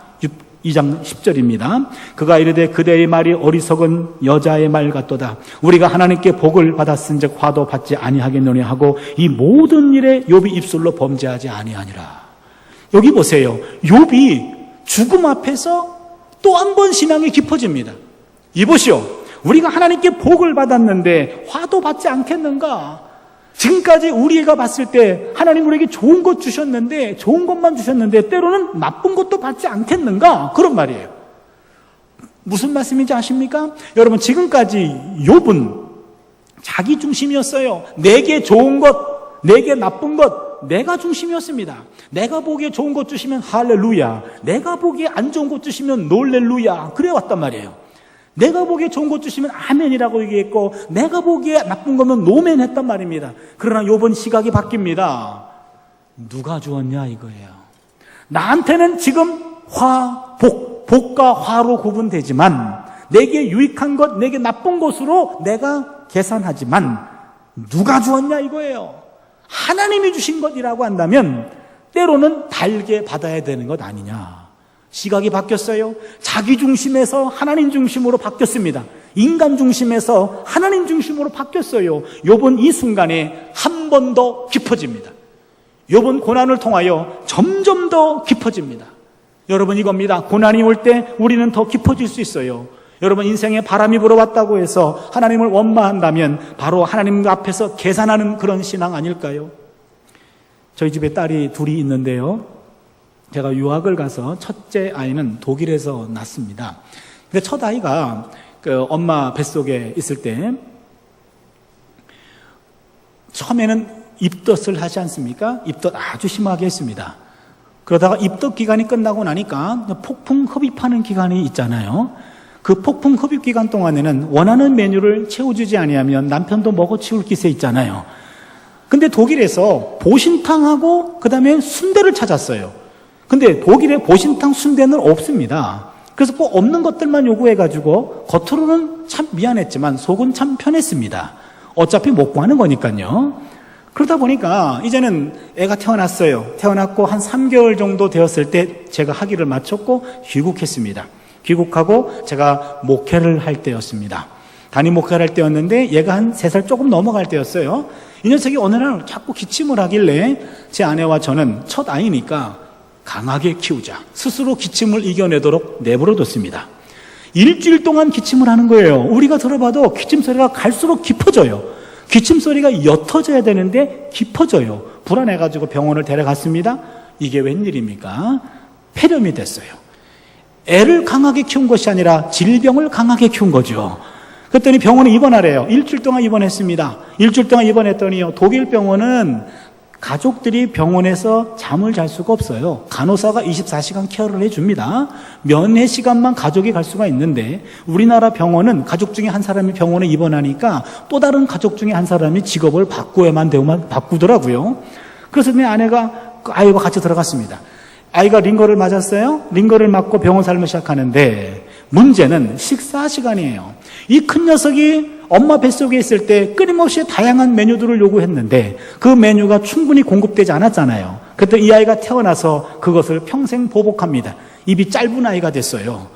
2장 10절입니다. 그가 이르되 그대의 말이 어리석은 여자의 말 같도다. 우리가 하나님께 복을 받았은즉 화도 받지 아니하겠노니 하고 이 모든 일에 욥이 입술로 범죄하지 아니하니라. 여기 보세요. 욥이 죽음 앞에서 또 한 번 신앙이 깊어집니다. 이보시오, 우리가 하나님께 복을 받았는데 화도 받지 않겠는가? 지금까지 우리가 봤을 때 하나님 우리에게 좋은 것 주셨는데, 좋은 것만 주셨는데 때로는 나쁜 것도 받지 않겠는가? 그런 말이에요. 무슨 말씀인지 아십니까? 여러분 지금까지 욥은 자기 중심이었어요. 내게 좋은 것, 내게 나쁜 것, 내가 중심이었습니다. 내가 보기에 좋은 것 주시면 할렐루야, 내가 보기에 안 좋은 것 주시면 놀렐루야, 그래 왔단 말이에요. 내가 보기에 좋은 것 주시면 아멘이라고 얘기했고 내가 보기에 나쁜 거면 노멘 했단 말입니다. 그러나 욥은 시각이 바뀝니다. 누가 주었냐 이거예요. 나한테는 지금 복과 화로 구분되지만 내게 유익한 것, 내게 나쁜 것으로 내가 계산하지만 누가 주었냐 이거예요. 하나님이 주신 것이라고 한다면 때로는 달게 받아야 되는 것 아니냐. 시각이 바뀌었어요. 자기 중심에서 하나님 중심으로 바뀌었습니다. 인간 중심에서 하나님 중심으로 바뀌었어요. 욥은 이 순간에 한 번 더 깊어집니다. 욥은 고난을 통하여 점점 더 깊어집니다. 여러분 이겁니다. 고난이 올 때 우리는 더 깊어질 수 있어요. 여러분 인생에 바람이 불어왔다고 해서 하나님을 원망한다면 바로 하나님 앞에서 계산하는 그런 신앙 아닐까요? 저희 집에 딸이 둘이 있는데요. 제가 유학을 가서 첫째 아이는 독일에서 낳습니다. 근데 첫 아이가 그 엄마 뱃속에 있을 때 처음에는 입덧을 하지 않습니까? 입덧 아주 심하게 했습니다. 그러다가 입덧 기간이 끝나고 나니까 폭풍 흡입하는 기간이 있잖아요. 그 폭풍 흡입 기간 동안에는 원하는 메뉴를 채워주지 아니하면 남편도 먹어치울 기세 있잖아요. 근데 독일에서 보신탕하고 그 다음에 순대를 찾았어요. 근데 독일에 보신탕 순대는 없습니다. 그래서 꼭 없는 것들만 요구해가지고 겉으로는 참 미안했지만 속은 참 편했습니다. 어차피 못 구하는 거니까요. 그러다 보니까 이제는 애가 태어났어요. 태어났고 한 3개월 정도 되었을 때 제가 학위를 마쳤고 귀국했습니다. 귀국하고 제가 목회를 할 때였습니다. 담임 목회를 할 때였는데 얘가 한 3살 조금 넘어갈 때였어요. 이 녀석이 어느 날 자꾸 기침을 하길래 제 아내와 저는 첫 아이니까 강하게 키우자. 스스로 기침을 이겨내도록 내버려뒀습니다. 일주일 동안 기침을 하는 거예요. 우리가 들어봐도 기침 소리가 갈수록 깊어져요. 기침 소리가 옅어져야 되는데 깊어져요. 불안해가지고 병원을 데려갔습니다. 이게 웬일입니까? 폐렴이 됐어요. 애를 강하게 키운 것이 아니라 질병을 강하게 키운 거죠. 그랬더니 병원에 입원하래요. 일주일 동안 입원했습니다. 일주일 동안 입원했더니요, 독일 병원은 가족들이 병원에서 잠을 잘 수가 없어요. 간호사가 24시간 케어를 해줍니다. 면회 시간만 가족이 갈 수가 있는데 우리나라 병원은 가족 중에 한 사람이 병원에 입원하니까 또 다른 가족 중에 한 사람이 직업을 바꾸어야만 되고만 바꾸더라고요. 그래서 내 아내가 그 아이와 같이 들어갔습니다. 아이가 링거를 맞았어요. 링거를 맞고 병원 삶을 시작하는데 문제는 식사 시간이에요. 이 큰 녀석이 엄마 뱃속에 있을 때 끊임없이 다양한 메뉴들을 요구했는데 그 메뉴가 충분히 공급되지 않았잖아요. 그때 이 아이가 태어나서 그것을 평생 보복합니다. 입이 짧은 아이가 됐어요.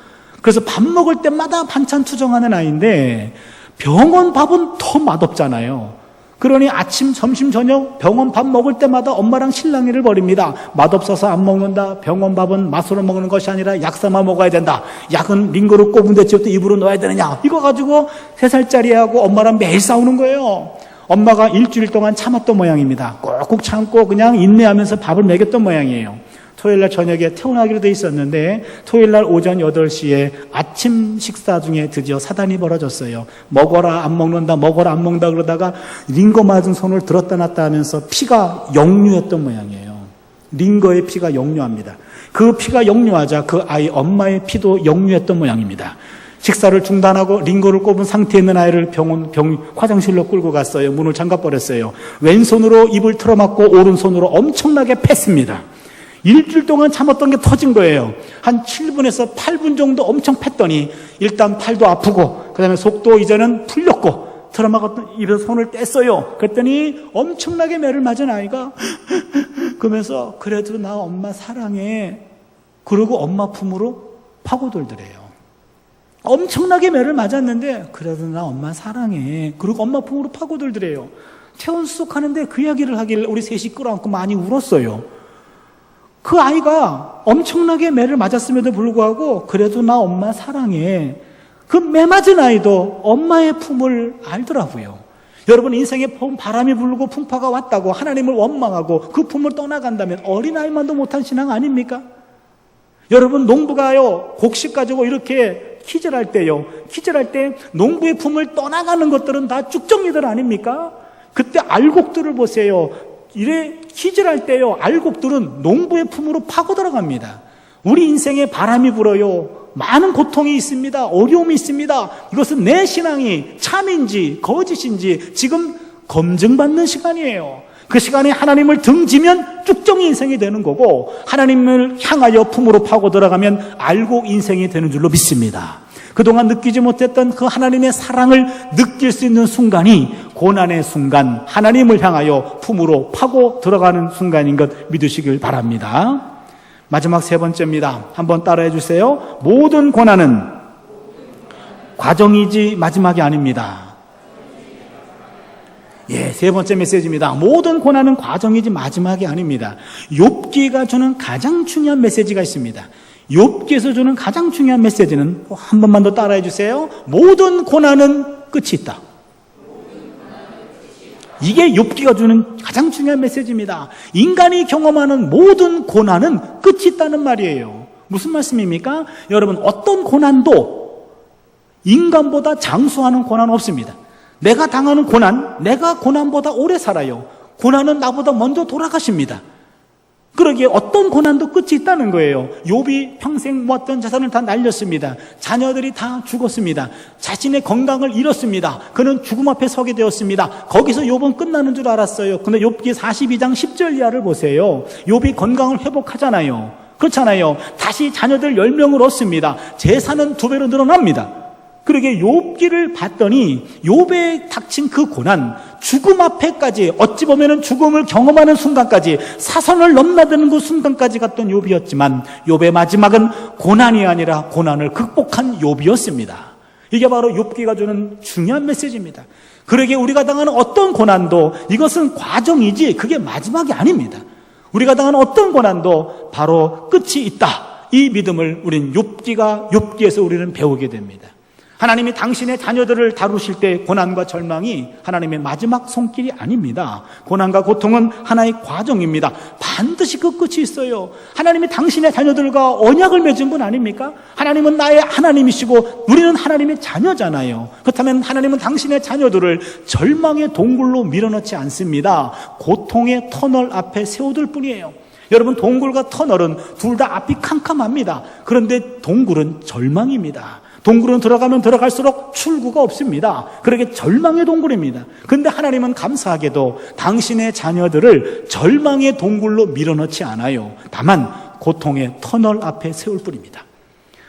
그래서 밥 먹을 때마다 반찬 투정하는 아이인데 병원 밥은 더 맛없잖아요. 그러니 아침, 점심, 저녁 병원 밥 먹을 때마다 엄마랑 실랑이를 벌입니다. 맛없어서 안 먹는다. 병원 밥은 맛으로 먹는 것이 아니라 약사만 먹어야 된다. 약은 링거로 꼽은데 지금 또 입으로 넣어야 되느냐. 이거 가지고 3살짜리 애하고 엄마랑 매일 싸우는 거예요. 엄마가 일주일 동안 참았던 모양입니다. 꾹꾹 참고 그냥 인내하면서 밥을 먹였던 모양이에요. 토요일날 저녁에 퇴원하기로 돼 있었는데 토요일날 오전 8시에 아침 식사 중에 드디어 사단이 벌어졌어요. 먹어라 안 먹는다, 먹어라 안 먹는다 그러다가 링거 맞은 손을 들었다 놨다 하면서 피가 역류했던 모양이에요. 링거의 피가 역류합니다. 그 피가 역류하자 그 아이 엄마의 피도 역류했던 모양입니다. 식사를 중단하고 링거를 꼽은 상태에 있는 아이를 화장실로 끌고 갔어요. 문을 잠가버렸어요. 왼손으로 입을 틀어막고 오른손으로 엄청나게 팼습니다. 일주일 동안 참았던 게 터진 거예요. 한 7분에서 8분 정도 엄청 팼더니 일단 팔도 아프고 그 다음에 속도 이제는 풀렸고 틀어막았던 입에 손을 뗐어요. 그랬더니 엄청나게 매를 맞은 아이가 그러면서 그래도 나 엄마 사랑해. 그러고 엄마 품으로 파고들더래요. 엄청나게 매를 맞았는데 그래도 나 엄마 사랑해. 그리고 엄마 품으로 파고들더래요. 퇴원 수속하는데 그 이야기를 하길래 우리 셋이 끌어안고 많이 울었어요. 그 아이가 엄청나게 매를 맞았음에도 불구하고 그래도 나 엄마 사랑해. 그 매 맞은 아이도 엄마의 품을 알더라고요. 여러분 인생에 바람이 불고 풍파가 왔다고 하나님을 원망하고 그 품을 떠나간다면 어린아이만도 못한 신앙 아닙니까? 여러분 농부가요 곡식 가지고 이렇게 키질할 때요. 키질할 때 농부의 품을 떠나가는 것들은 다 쭉정이들 아닙니까? 그때 알곡들을 보세요. 이래 키질할 때요 알곡들은 농부의 품으로 파고 들어갑니다. 우리 인생에 바람이 불어요. 많은 고통이 있습니다. 어려움이 있습니다. 이것은 내 신앙이 참인지 거짓인지 지금 검증받는 시간이에요. 그 시간에 하나님을 등지면 쭉정이 인생이 되는 거고 하나님을 향하여 품으로 파고 들어가면 알곡 인생이 되는 줄로 믿습니다. 그동안 느끼지 못했던 그 하나님의 사랑을 느낄 수 있는 순간이 고난의 순간, 하나님을 향하여 품으로 파고 들어가는 순간인 것 믿으시길 바랍니다. 마지막 3번째입니다. 한번 따라해 주세요. 모든 고난은 과정이지 마지막이 아닙니다. 예, 3번째 메시지입니다. 모든 고난은 과정이지 마지막이 아닙니다. 욥기가 주는 가장 중요한 메시지가 있습니다. 욥기에서 주는 가장 중요한 메시지는 한 번만 더 따라해 주세요. 모든 고난은 끝이 있다. 이게 욥기가 주는 가장 중요한 메시지입니다. 인간이 경험하는 모든 고난은 끝이 있다는 말이에요. 무슨 말씀입니까? 여러분 어떤 고난도 인간보다 장수하는 고난은 없습니다. 내가 당하는 고난, 내가 고난보다 오래 살아요. 고난은 나보다 먼저 돌아가십니다. 그러기에 어떤 고난도 끝이 있다는 거예요. 욥이 평생 모았던 재산을 다 날렸습니다. 자녀들이 다 죽었습니다. 자신의 건강을 잃었습니다. 그는 죽음 앞에 서게 되었습니다. 거기서 욥은 끝나는 줄 알았어요. 근데 욥기 42장 10절 이하를 보세요. 욥이 건강을 회복하잖아요. 그렇잖아요. 다시 자녀들 10명을 얻습니다. 재산은 2배로 늘어납니다. 그러게 욥기를 봤더니 욥에 닥친 그 고난, 죽음 앞에까지 어찌 보면은 죽음을 경험하는 순간까지 사선을 넘나드는 그 순간까지 갔던 욥이었지만 욥의 마지막은 고난이 아니라 고난을 극복한 욥이었습니다. 이게 바로 욥기가 주는 중요한 메시지입니다. 그러기에 우리가 당하는 어떤 고난도 이것은 과정이지 그게 마지막이 아닙니다. 우리가 당하는 어떤 고난도 바로 끝이 있다. 이 믿음을 우린 욥기에서 우리는 배우게 됩니다. 하나님이 당신의 자녀들을 다루실 때 고난과 절망이 하나님의 마지막 손길이 아닙니다. 고난과 고통은 하나의 과정입니다. 반드시 그 끝이 있어요. 하나님이 당신의 자녀들과 언약을 맺은 분 아닙니까? 하나님은 나의 하나님이시고 우리는 하나님의 자녀잖아요. 그렇다면 하나님은 당신의 자녀들을 절망의 동굴로 밀어넣지 않습니다. 고통의 터널 앞에 세워둘 뿐이에요. 여러분 동굴과 터널은 둘 다 앞이 캄캄합니다. 그런데 동굴은 절망입니다. 동굴은 들어가면 들어갈수록 출구가 없습니다. 그러게 절망의 동굴입니다. 근데 하나님은 감사하게도 당신의 자녀들을 절망의 동굴로 밀어넣지 않아요. 다만 고통의 터널 앞에 세울 뿐입니다.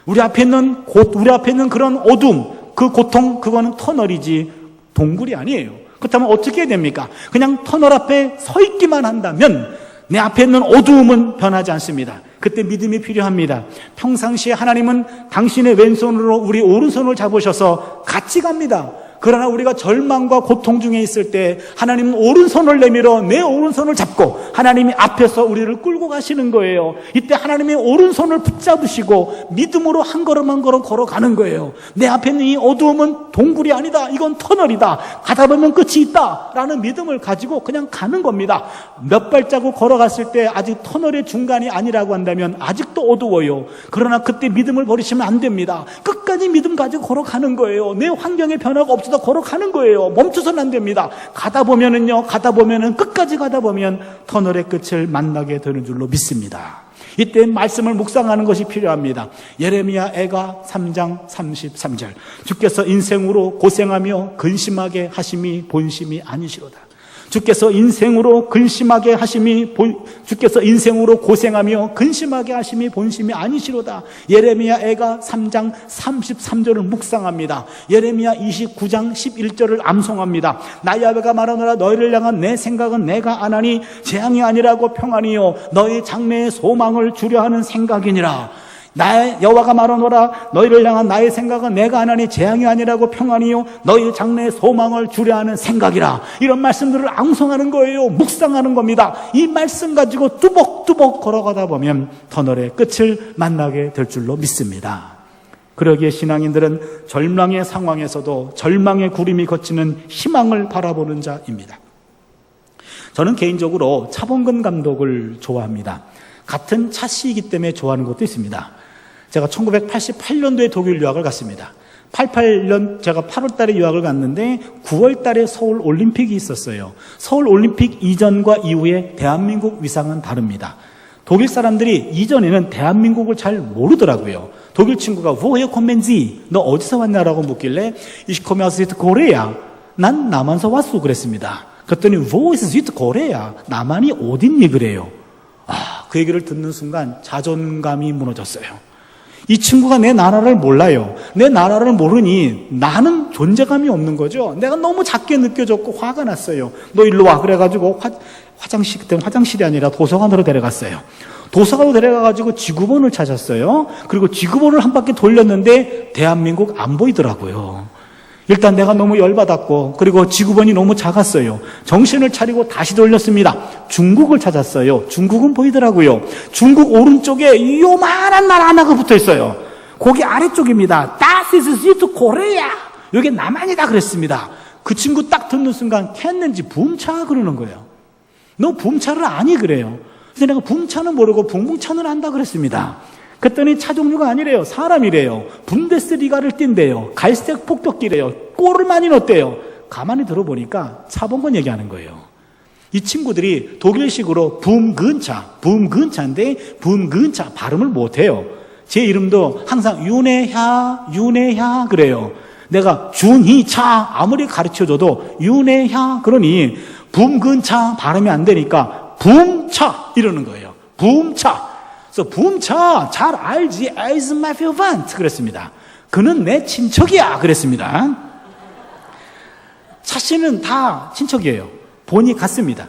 우리 앞에 있는 그런 어둠, 그 고통, 그거는 터널이지 동굴이 아니에요. 그렇다면 어떻게 해야 됩니까? 그냥 터널 앞에 서 있기만 한다면 내 앞에 있는 어두움은 변하지 않습니다. 그때 믿음이 필요합니다. 평상시에 하나님은 당신의 왼손으로 우리 오른손을 잡으셔서 같이 갑니다. 그러나 우리가 절망과 고통 중에 있을 때 하나님은 오른손을 내밀어 내 오른손을 잡고 하나님이 앞에서 우리를 끌고 가시는 거예요. 이때 하나님의 오른손을 붙잡으시고 믿음으로 한 걸음 한 걸음 걸어가는 거예요. 내 앞에 있는 이 어두움은 동굴이 아니다. 이건 터널이다. 가다 보면 끝이 있다. 라는 믿음을 가지고 그냥 가는 겁니다. 몇 발자국 걸어갔을 때 아직 터널의 중간이 아니라고 한다면 아직도 어두워요. 그러나 그때 믿음을 버리시면 안 됩니다. 끝까지 믿음 가지고 걸어가는 거예요. 내 환경에 변화가 없어도 걸어가는 거예요. 멈춰서는 안 됩니다. 가다 보면은 끝까지 가다 보면 터널의 끝을 만나게 되는 줄로 믿습니다. 이때 말씀을 묵상하는 것이 필요합니다. 예레미야 애가 3장 33절. 주께서 인생으로 고생하며 근심하게 하심이 본심이 아니시로다. 주께서 인생으로 고생하며 근심하게 하심이 본심이 아니시로다. 예레미야 애가 3장 33절을 묵상합니다. 예레미야 29장 11절을 암송합니다. 나 야훼가 말하노라 너희를 향한 내 생각은 내가 아나니 재앙이 아니라고 평안이요 너희 장래의 소망을 주려 하는 생각이니라. 나의 여호와가 말하노라 너희를 향한 나의 생각은 내가 하나니 재앙이 아니라고 평안이요 너희 장래의 소망을 주려 하는 생각이라. 이런 말씀들을 앙송하는 거예요. 묵상하는 겁니다. 이 말씀 가지고 뚜벅뚜벅 걸어가다 보면 터널의 끝을 만나게 될 줄로 믿습니다. 그러기에 신앙인들은 절망의 상황에서도 절망의 구름이 걷히는 희망을 바라보는 자입니다. 저는 개인적으로 차범근 감독을 좋아합니다. 같은 차씨이기 때문에 좋아하는 것도 있습니다. 제가 1988년도에 독일 유학을 갔습니다. 88년 제가 8월 달에 유학을 갔는데 9월 달에 서울 올림픽이 있었어요. 서울 올림픽 이전과 이후에 대한민국 위상은 다릅니다. 독일 사람들이 이전에는 대한민국을 잘 모르더라고요. 독일 친구가 woher kommen Sie? 너 어디서 왔냐라고 묻길래 Ich komme aus Südkorea. 난 남한서 왔어 그랬습니다. 그랬더니 wo ist Südkorea? 남한이 어딨니 그래요. 그 얘기를 듣는 순간 자존감이 무너졌어요. 이 친구가 내 나라를 몰라요. 내 나라를 모르니 나는 존재감이 없는 거죠. 내가 너무 작게 느껴졌고 화가 났어요. 너 일로 와 그래가지고 화장실이 아니라 도서관으로 데려갔어요. 도서관으로 데려가가지고 지구본을 찾았어요. 그리고 지구본을 한 바퀴 돌렸는데 대한민국 안 보이더라고요. 일단 내가 너무 열받았고 그리고 지구본이 너무 작았어요. 정신을 차리고 다시 돌렸습니다. 중국을 찾았어요. 중국은 보이더라고요. 중국 오른쪽에 요만한 말 하나가 붙어 있어요. 거기 아래쪽입니다. Das ist Südkorea. 여기 남한이다 그랬습니다. 그 친구 딱 듣는 순간 캤는지 붐차 그러는 거예요. 너 붐차를 아니 그래요. 그래서 내가 붐차는 모르고 붕붕차는 안다 그랬습니다. 그랬더니 차 종류가 아니래요. 사람이래요. 분데스리가를 뛴대요. 갈색 폭격기래요. 골을 많이 넣었대요. 가만히 들어보니까 차범근 얘기하는 거예요. 이 친구들이 독일식으로 붐근차인데 붐근차 발음을 못해요. 제 이름도 항상 윤혜야 그래요. 내가 준희차 아무리 가르쳐줘도 윤혜야 그러니 붐근차 발음이 안 되니까 붐차 이러는 거예요. 붐차. 그래서 붐차 잘 알지 as my verwant 그랬습니다. 그는 내 친척이야 그랬습니다. 차씨는 다 친척이에요. 본이 같습니다.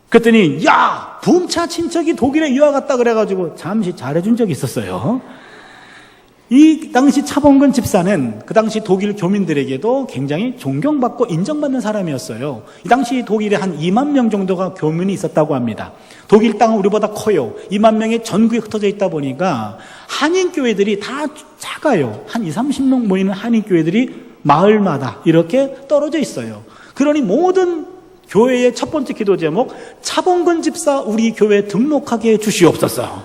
그랬더니 야 붐차 친척이 독일에 유학 갔다 그래가지고 잠시 잘해준 적이 있었어요. 이 당시 차범근 집사는 그 당시 독일 교민들에게도 굉장히 존경받고 인정받는 사람이었어요. 이 당시 독일에 한 2만 명 정도가 교민이 있었다고 합니다. 독일 땅은 우리보다 커요. 2만 명이 전국에 흩어져 있다 보니까 한인교회들이 다 작아요. 한 20-30명 모이는 한인교회들이 마을마다 이렇게 떨어져 있어요. 그러니 모든 교회의 첫 번째 기도 제목, 차범근 집사 우리 교회에 등록하게 해 주시옵소서.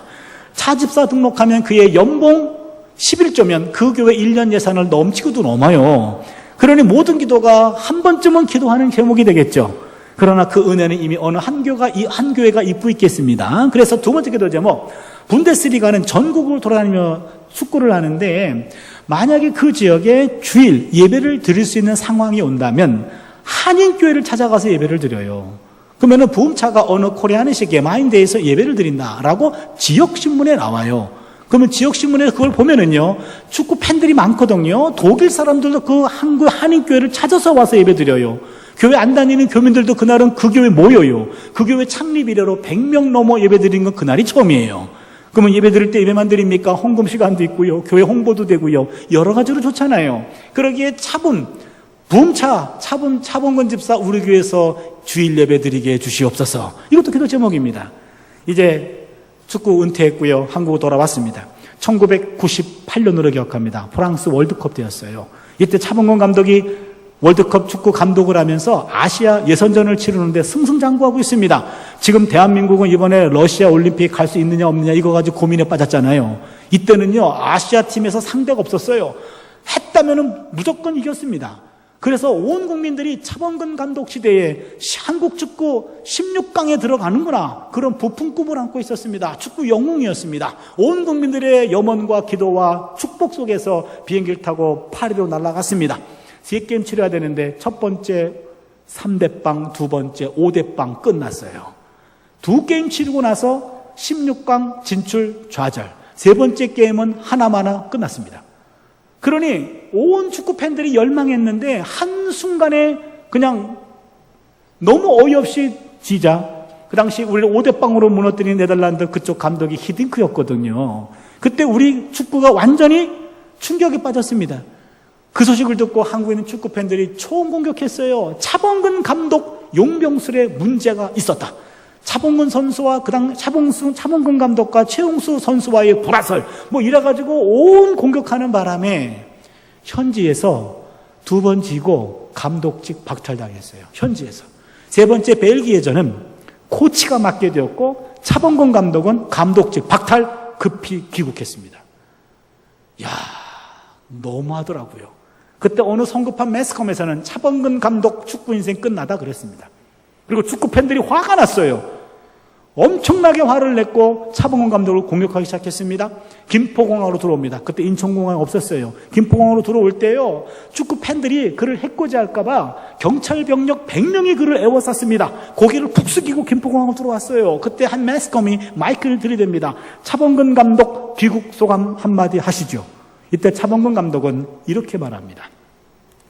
차 집사 등록하면 그의 연봉 11조면 그 교회 1년 예산을 넘치고도 넘어요. 그러니 모든 기도가 한 번쯤은 기도하는 제목이 되겠죠. 그러나 그 은혜는 이미 어느 한 교회가 입고 있겠습니다. 그래서 두 번째 기도 제목, 분데스리가는 전국을 돌아다니며 축구를 하는데 만약에 그 지역에 주일 예배를 드릴 수 있는 상황이 온다면 한인교회를 찾아가서 예배를 드려요. 그러면은 부흥차가 어느 코리아니식 게마인데에서 예배를 드린다라고 지역신문에 나와요. 그러면 지역신문에 그걸 보면은요, 축구 팬들이 많거든요. 독일 사람들도 그 한국 한인교회를 찾아서 와서 예배 드려요. 교회 안 다니는 교민들도 그날은 그 교회 모여요. 그 교회 창립 이래로 100명 넘어 예배 드린 건 그날이 처음이에요. 그러면 예배 드릴 때 예배만 드립니까? 헌금 시간도 있고요. 교회 홍보도 되고요. 여러 가지로 좋잖아요. 그러기에 차범근 집사 우리 교회에서 주일 예배 드리게 해주시옵소서. 이것도 기도 제목입니다. 이제 축구 은퇴했고요. 한국으로 돌아왔습니다. 1998년으로 기억합니다. 프랑스 월드컵 때였어요. 이때 차범근 감독이 월드컵 축구 감독을 하면서 아시아 예선전을 치르는데 승승장구하고 있습니다. 지금 대한민국은 이번에 러시아 올림픽 갈 수 있느냐 없느냐 이거 가지고 고민에 빠졌잖아요. 이때는요, 아시아 팀에서 상대가 없었어요. 했다면은 무조건 이겼습니다. 그래서 온 국민들이 차범근 감독 시대에 한국 축구 16강에 들어가는구나, 그런 부푼 꿈을 안고 있었습니다. 축구 영웅이었습니다. 온 국민들의 염원과 기도와 축복 속에서 비행기를 타고 파리로 날아갔습니다. 3게임 치러야 되는데 첫 번째 3대빵, 두 번째 5대빵 끝났어요. 2게임 치르고 나서 16강 진출 좌절, 세 번째 게임은 하나마나 끝났습니다. 그러니 온 축구 팬들이 열망했는데 한순간에 그냥 너무 어이없이 지자, 그 당시 우리를 5대빵으로 무너뜨린 네덜란드 그쪽 감독이 히딩크였거든요. 그때 우리 축구가 완전히 충격에 빠졌습니다. 그 소식을 듣고 한국에 있는 축구 팬들이 총공격했어요. 차범근 감독 용병술에 문제가 있었다. 차범근 선수와 차범근 감독과 최용수 선수와의 불화설 이래가지고 온 공격하는 바람에 현지에서 2번 지고 감독직 박탈당했어요. 현지에서. 세 번째 벨기에전은 코치가 맡게 되었고 차범근 감독은 감독직 박탈, 급히 귀국했습니다. 야, 너무하더라고요. 그때 어느 성급한 매스컴에서는 차범근 감독 축구 인생 끝나다 그랬습니다. 그리고 축구 팬들이 화가 났어요. 엄청나게 화를 냈고 차범근 감독을 공격하기 시작했습니다. 김포공항으로 들어옵니다. 그때 인천공항이 없었어요. 김포공항으로 들어올 때요, 축구 팬들이 그를 해코지할까봐 경찰 병력 100명이 그를 애워쌌습니다. 고개를 푹 숙이고 김포공항으로 들어왔어요. 그때 한 매스컴이 마이크를 들이댑니다. 차범근 감독 귀국 소감 한마디 하시죠. 이때 차범근 감독은 이렇게 말합니다.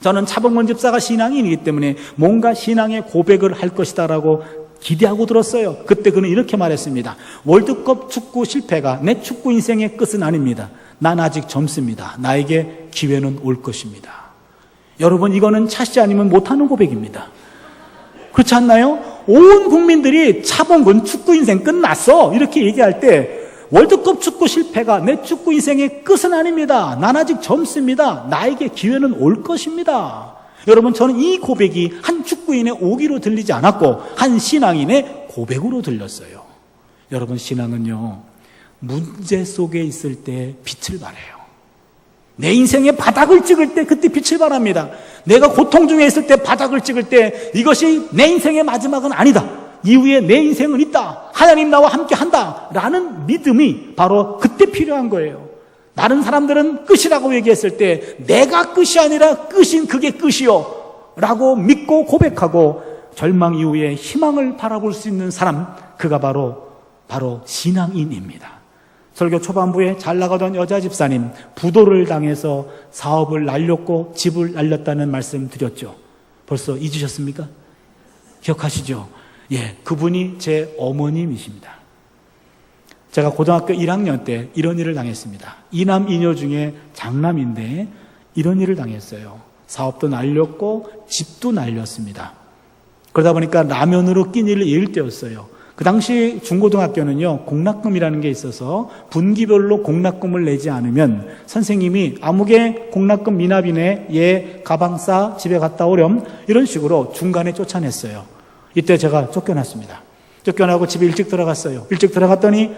저는 차범근 집사가 신앙인이기 때문에 뭔가 신앙의 고백을 할 것이다라고 기대하고 들었어요. 그때 그는 이렇게 말했습니다. 월드컵 축구 실패가 내 축구 인생의 끝은 아닙니다. 난 아직 젊습니다. 나에게 기회는 올 것입니다. 여러분, 이거는 차씨 아니면 못하는 고백입니다. 그렇지 않나요? 온 국민들이 차범근 축구 인생 끝났어 이렇게 얘기할 때 월드컵 축구 실패가 내 축구 인생의 끝은 아닙니다. 난 아직 젊습니다. 나에게 기회는 올 것입니다. 여러분, 저는 이 고백이 한 축구인의 오기로 들리지 않았고 한 신앙인의 고백으로 들렸어요. 여러분, 신앙은요, 문제 속에 있을 때 빛을 발해요. 내 인생의 바닥을 찍을 때 그때 빛을 발합니다. 내가 고통 중에 있을 때 바닥을 찍을 때 이것이 내 인생의 마지막은 아니다. 이후에 내 인생은 있다. 하나님 나와 함께 한다. 라는 믿음이 바로 그때 필요한 거예요. 다른 사람들은 끝이라고 얘기했을 때 내가 끝이 아니라 끝인 그게 끝이요 라고 믿고 고백하고 절망 이후에 희망을 바라볼 수 있는 사람, 그가 바로 신앙인입니다. 설교 초반부에 잘 나가던 여자 집사님, 부도를 당해서 사업을 날렸고 집을 날렸다는 말씀 드렸죠. 벌써 잊으셨습니까? 기억하시죠? 예, 그분이 제 어머님이십니다. 제가 고등학교 1학년 때 이런 일을 당했습니다. 이남 이녀 중에 장남인데 이런 일을 당했어요. 사업도 날렸고 집도 날렸습니다. 그러다 보니까 라면으로 끼니를 잃을 때였어요. 그 당시 중고등학교는요, 공납금이라는 게 있어서 분기별로 공납금을 내지 않으면 선생님이 아무개 공납금 미납이네, 얘 가방 싸 집에 갔다 오렴, 이런 식으로 중간에 쫓아냈어요. 이때 제가 쫓겨났습니다. 쫓겨나고 집에 일찍 들어갔어요. 일찍 들어갔더니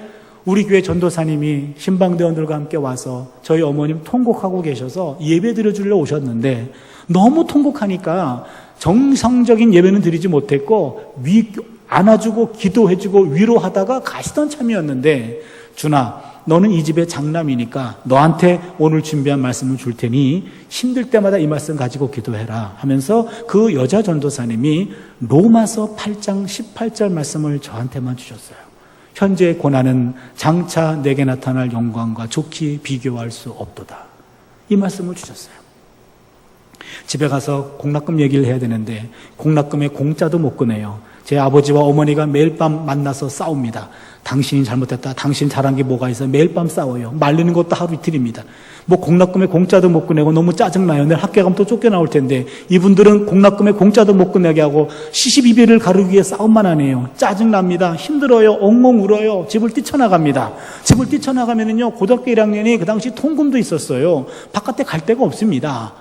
우리 교회 전도사님이 신방대원들과 함께 와서 저희 어머님 통곡하고 계셔서 예배 드려주려 오셨는데 너무 통곡하니까 정상적인 예배는 드리지 못했고 안아주고 기도해주고 위로하다가 가시던 참이었는데 준아, 너는 이 집의 장남이니까 너한테 오늘 준비한 말씀을 줄 테니 힘들 때마다 이 말씀 가지고 기도해라 하면서 그 여자 전도사님이 로마서 8장 18절 말씀을 저한테만 주셨어요. 현재의 고난은 장차 내게 나타날 영광과 좋게 비교할 수 없도다. 이 말씀을 주셨어요. 집에 가서 공납금 얘기를 해야 되는데 공납금에 공짜도 못 꺼내요. 제 아버지와 어머니가 매일 밤 만나서 싸웁니다. 당신이 잘못했다. 당신 잘한 게 뭐가 있어. 매일 밤 싸워요. 말리는 것도 하루 이틀입니다. 뭐 공납금에 공짜도 못 꺼내고 너무 짜증나요. 내일 학교 가면 또 쫓겨나올 텐데 이분들은 공납금에 공짜도 못 꺼내게 하고 시시비비를 가르기 위해 싸움만 하네요. 짜증납니다. 힘들어요. 엉엉 울어요. 집을 뛰쳐나갑니다. 집을 뛰쳐나가면은요, 고등학교 1학년이 그 당시 통금도 있었어요. 바깥에 갈 데가 없습니다.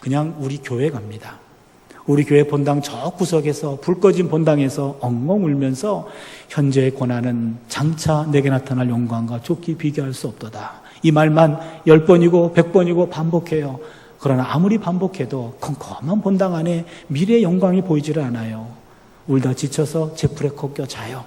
그냥 우리 교회 갑니다. 우리 교회 본당 저 구석에서 불 꺼진 본당에서 엉엉 울면서 현재의 고난은 장차 내게 나타날 영광과 좋게 비교할 수 없도다. 이 말만 10번이고 100번이고 반복해요. 그러나 아무리 반복해도 컴컴한 본당 안에 미래의 영광이 보이지를 않아요. 울다 지쳐서 제풀에 꺾여 자요.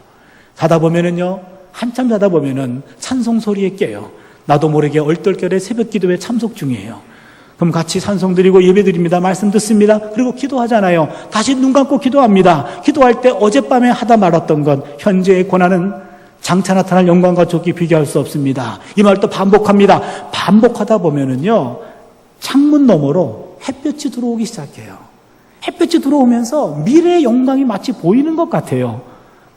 자다 보면은요, 한참 자다 보면은 찬송 소리에 깨요. 나도 모르게 얼떨결에 새벽 기도에 참석 중이에요. 그럼 같이 찬송 드리고 예배 드립니다. 말씀 듣습니다. 그리고 기도하잖아요. 다시 눈 감고 기도합니다. 기도할 때 어젯밤에 하다 말았던 것, 현재의 고난은 장차 나타날 영광과 좋게 비교할 수 없습니다. 이 말 또 반복합니다. 반복하다 보면은요, 창문 너머로 햇볕이 들어오기 시작해요. 햇볕이 들어오면서 미래의 영광이 마치 보이는 것 같아요.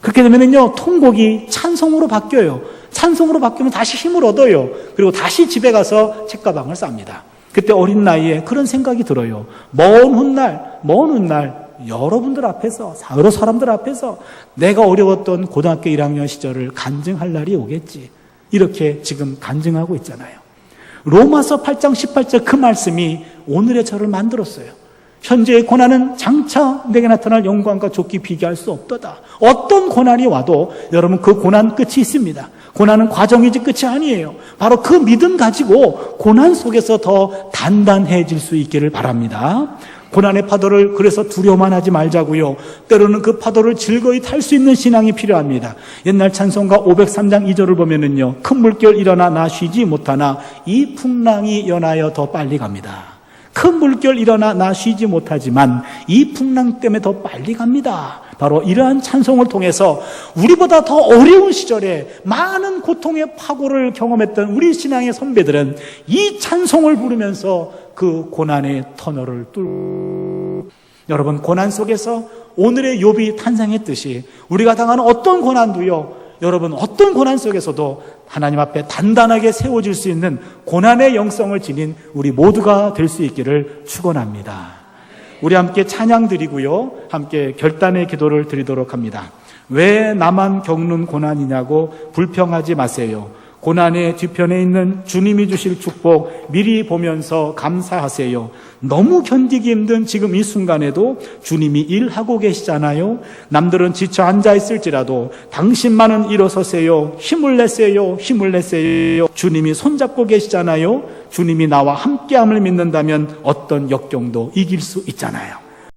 그렇게 되면은요, 통곡이 찬송으로 바뀌어요. 찬송으로 바뀌면 다시 힘을 얻어요. 그리고 다시 집에 가서 책가방을 쌉니다. 그때 어린 나이에 그런 생각이 들어요. 먼 훗날 여러분들 앞에서, 여러 사람들 앞에서 내가 어려웠던 고등학교 1학년 시절을 간증할 날이 오겠지. 이렇게 지금 간증하고 있잖아요. 로마서 8장 18절 그 말씀이 오늘의 저를 만들었어요. 현재의 고난은 장차 내게 나타날 영광과 좋게 비교할 수 없도다. 어떤 고난이 와도 여러분 그 고난 끝이 있습니다. 고난은 과정이지 끝이 아니에요. 바로 그 믿음 가지고 고난 속에서 더 단단해질 수 있기를 바랍니다. 고난의 파도를 그래서 두려워만 하지 말자고요. 때로는 그 파도를 즐거이 탈 수 있는 신앙이 필요합니다. 옛날 찬송가 503장 2절을 보면은요, 큰 물결 일어나 나 쉬지 못하나 이 풍랑이 연하여 더 빨리 갑니다. 큰 물결 일어나 나 쉬지 못하지만 이 풍랑 때문에 더 빨리 갑니다. 바로 이러한 찬송을 통해서 우리보다 더 어려운 시절에 많은 고통의 파고를 경험했던 우리 신앙의 선배들은 이 찬송을 부르면서 그 고난의 터널을 뚫고, 여러분, 고난 속에서 오늘의 욥이 탄생했듯이 우리가 당하는 어떤 고난도요, 여러분, 어떤 고난 속에서도 하나님 앞에 단단하게 세워질 수 있는 고난의 영성을 지닌 우리 모두가 될 수 있기를 축원합니다. 우리 함께 찬양 드리고요, 함께 결단의 기도를 드리도록 합니다. 왜 나만 겪는 고난이냐고 불평하지 마세요. 고난의 뒤편에 있는 주님이 주실 축복 미리 보면서 감사하세요. 너무 견디기 힘든 지금 이 순간에도 주님이 일하고 계시잖아요. 남들은 지쳐 앉아 있을지라도 당신만은 일어서세요. 힘을 내세요. 힘을 내세요. 주님이 손잡고 계시잖아요. 주님이 나와 함께함을 믿는다면 어떤 역경도 이길 수 있잖아요.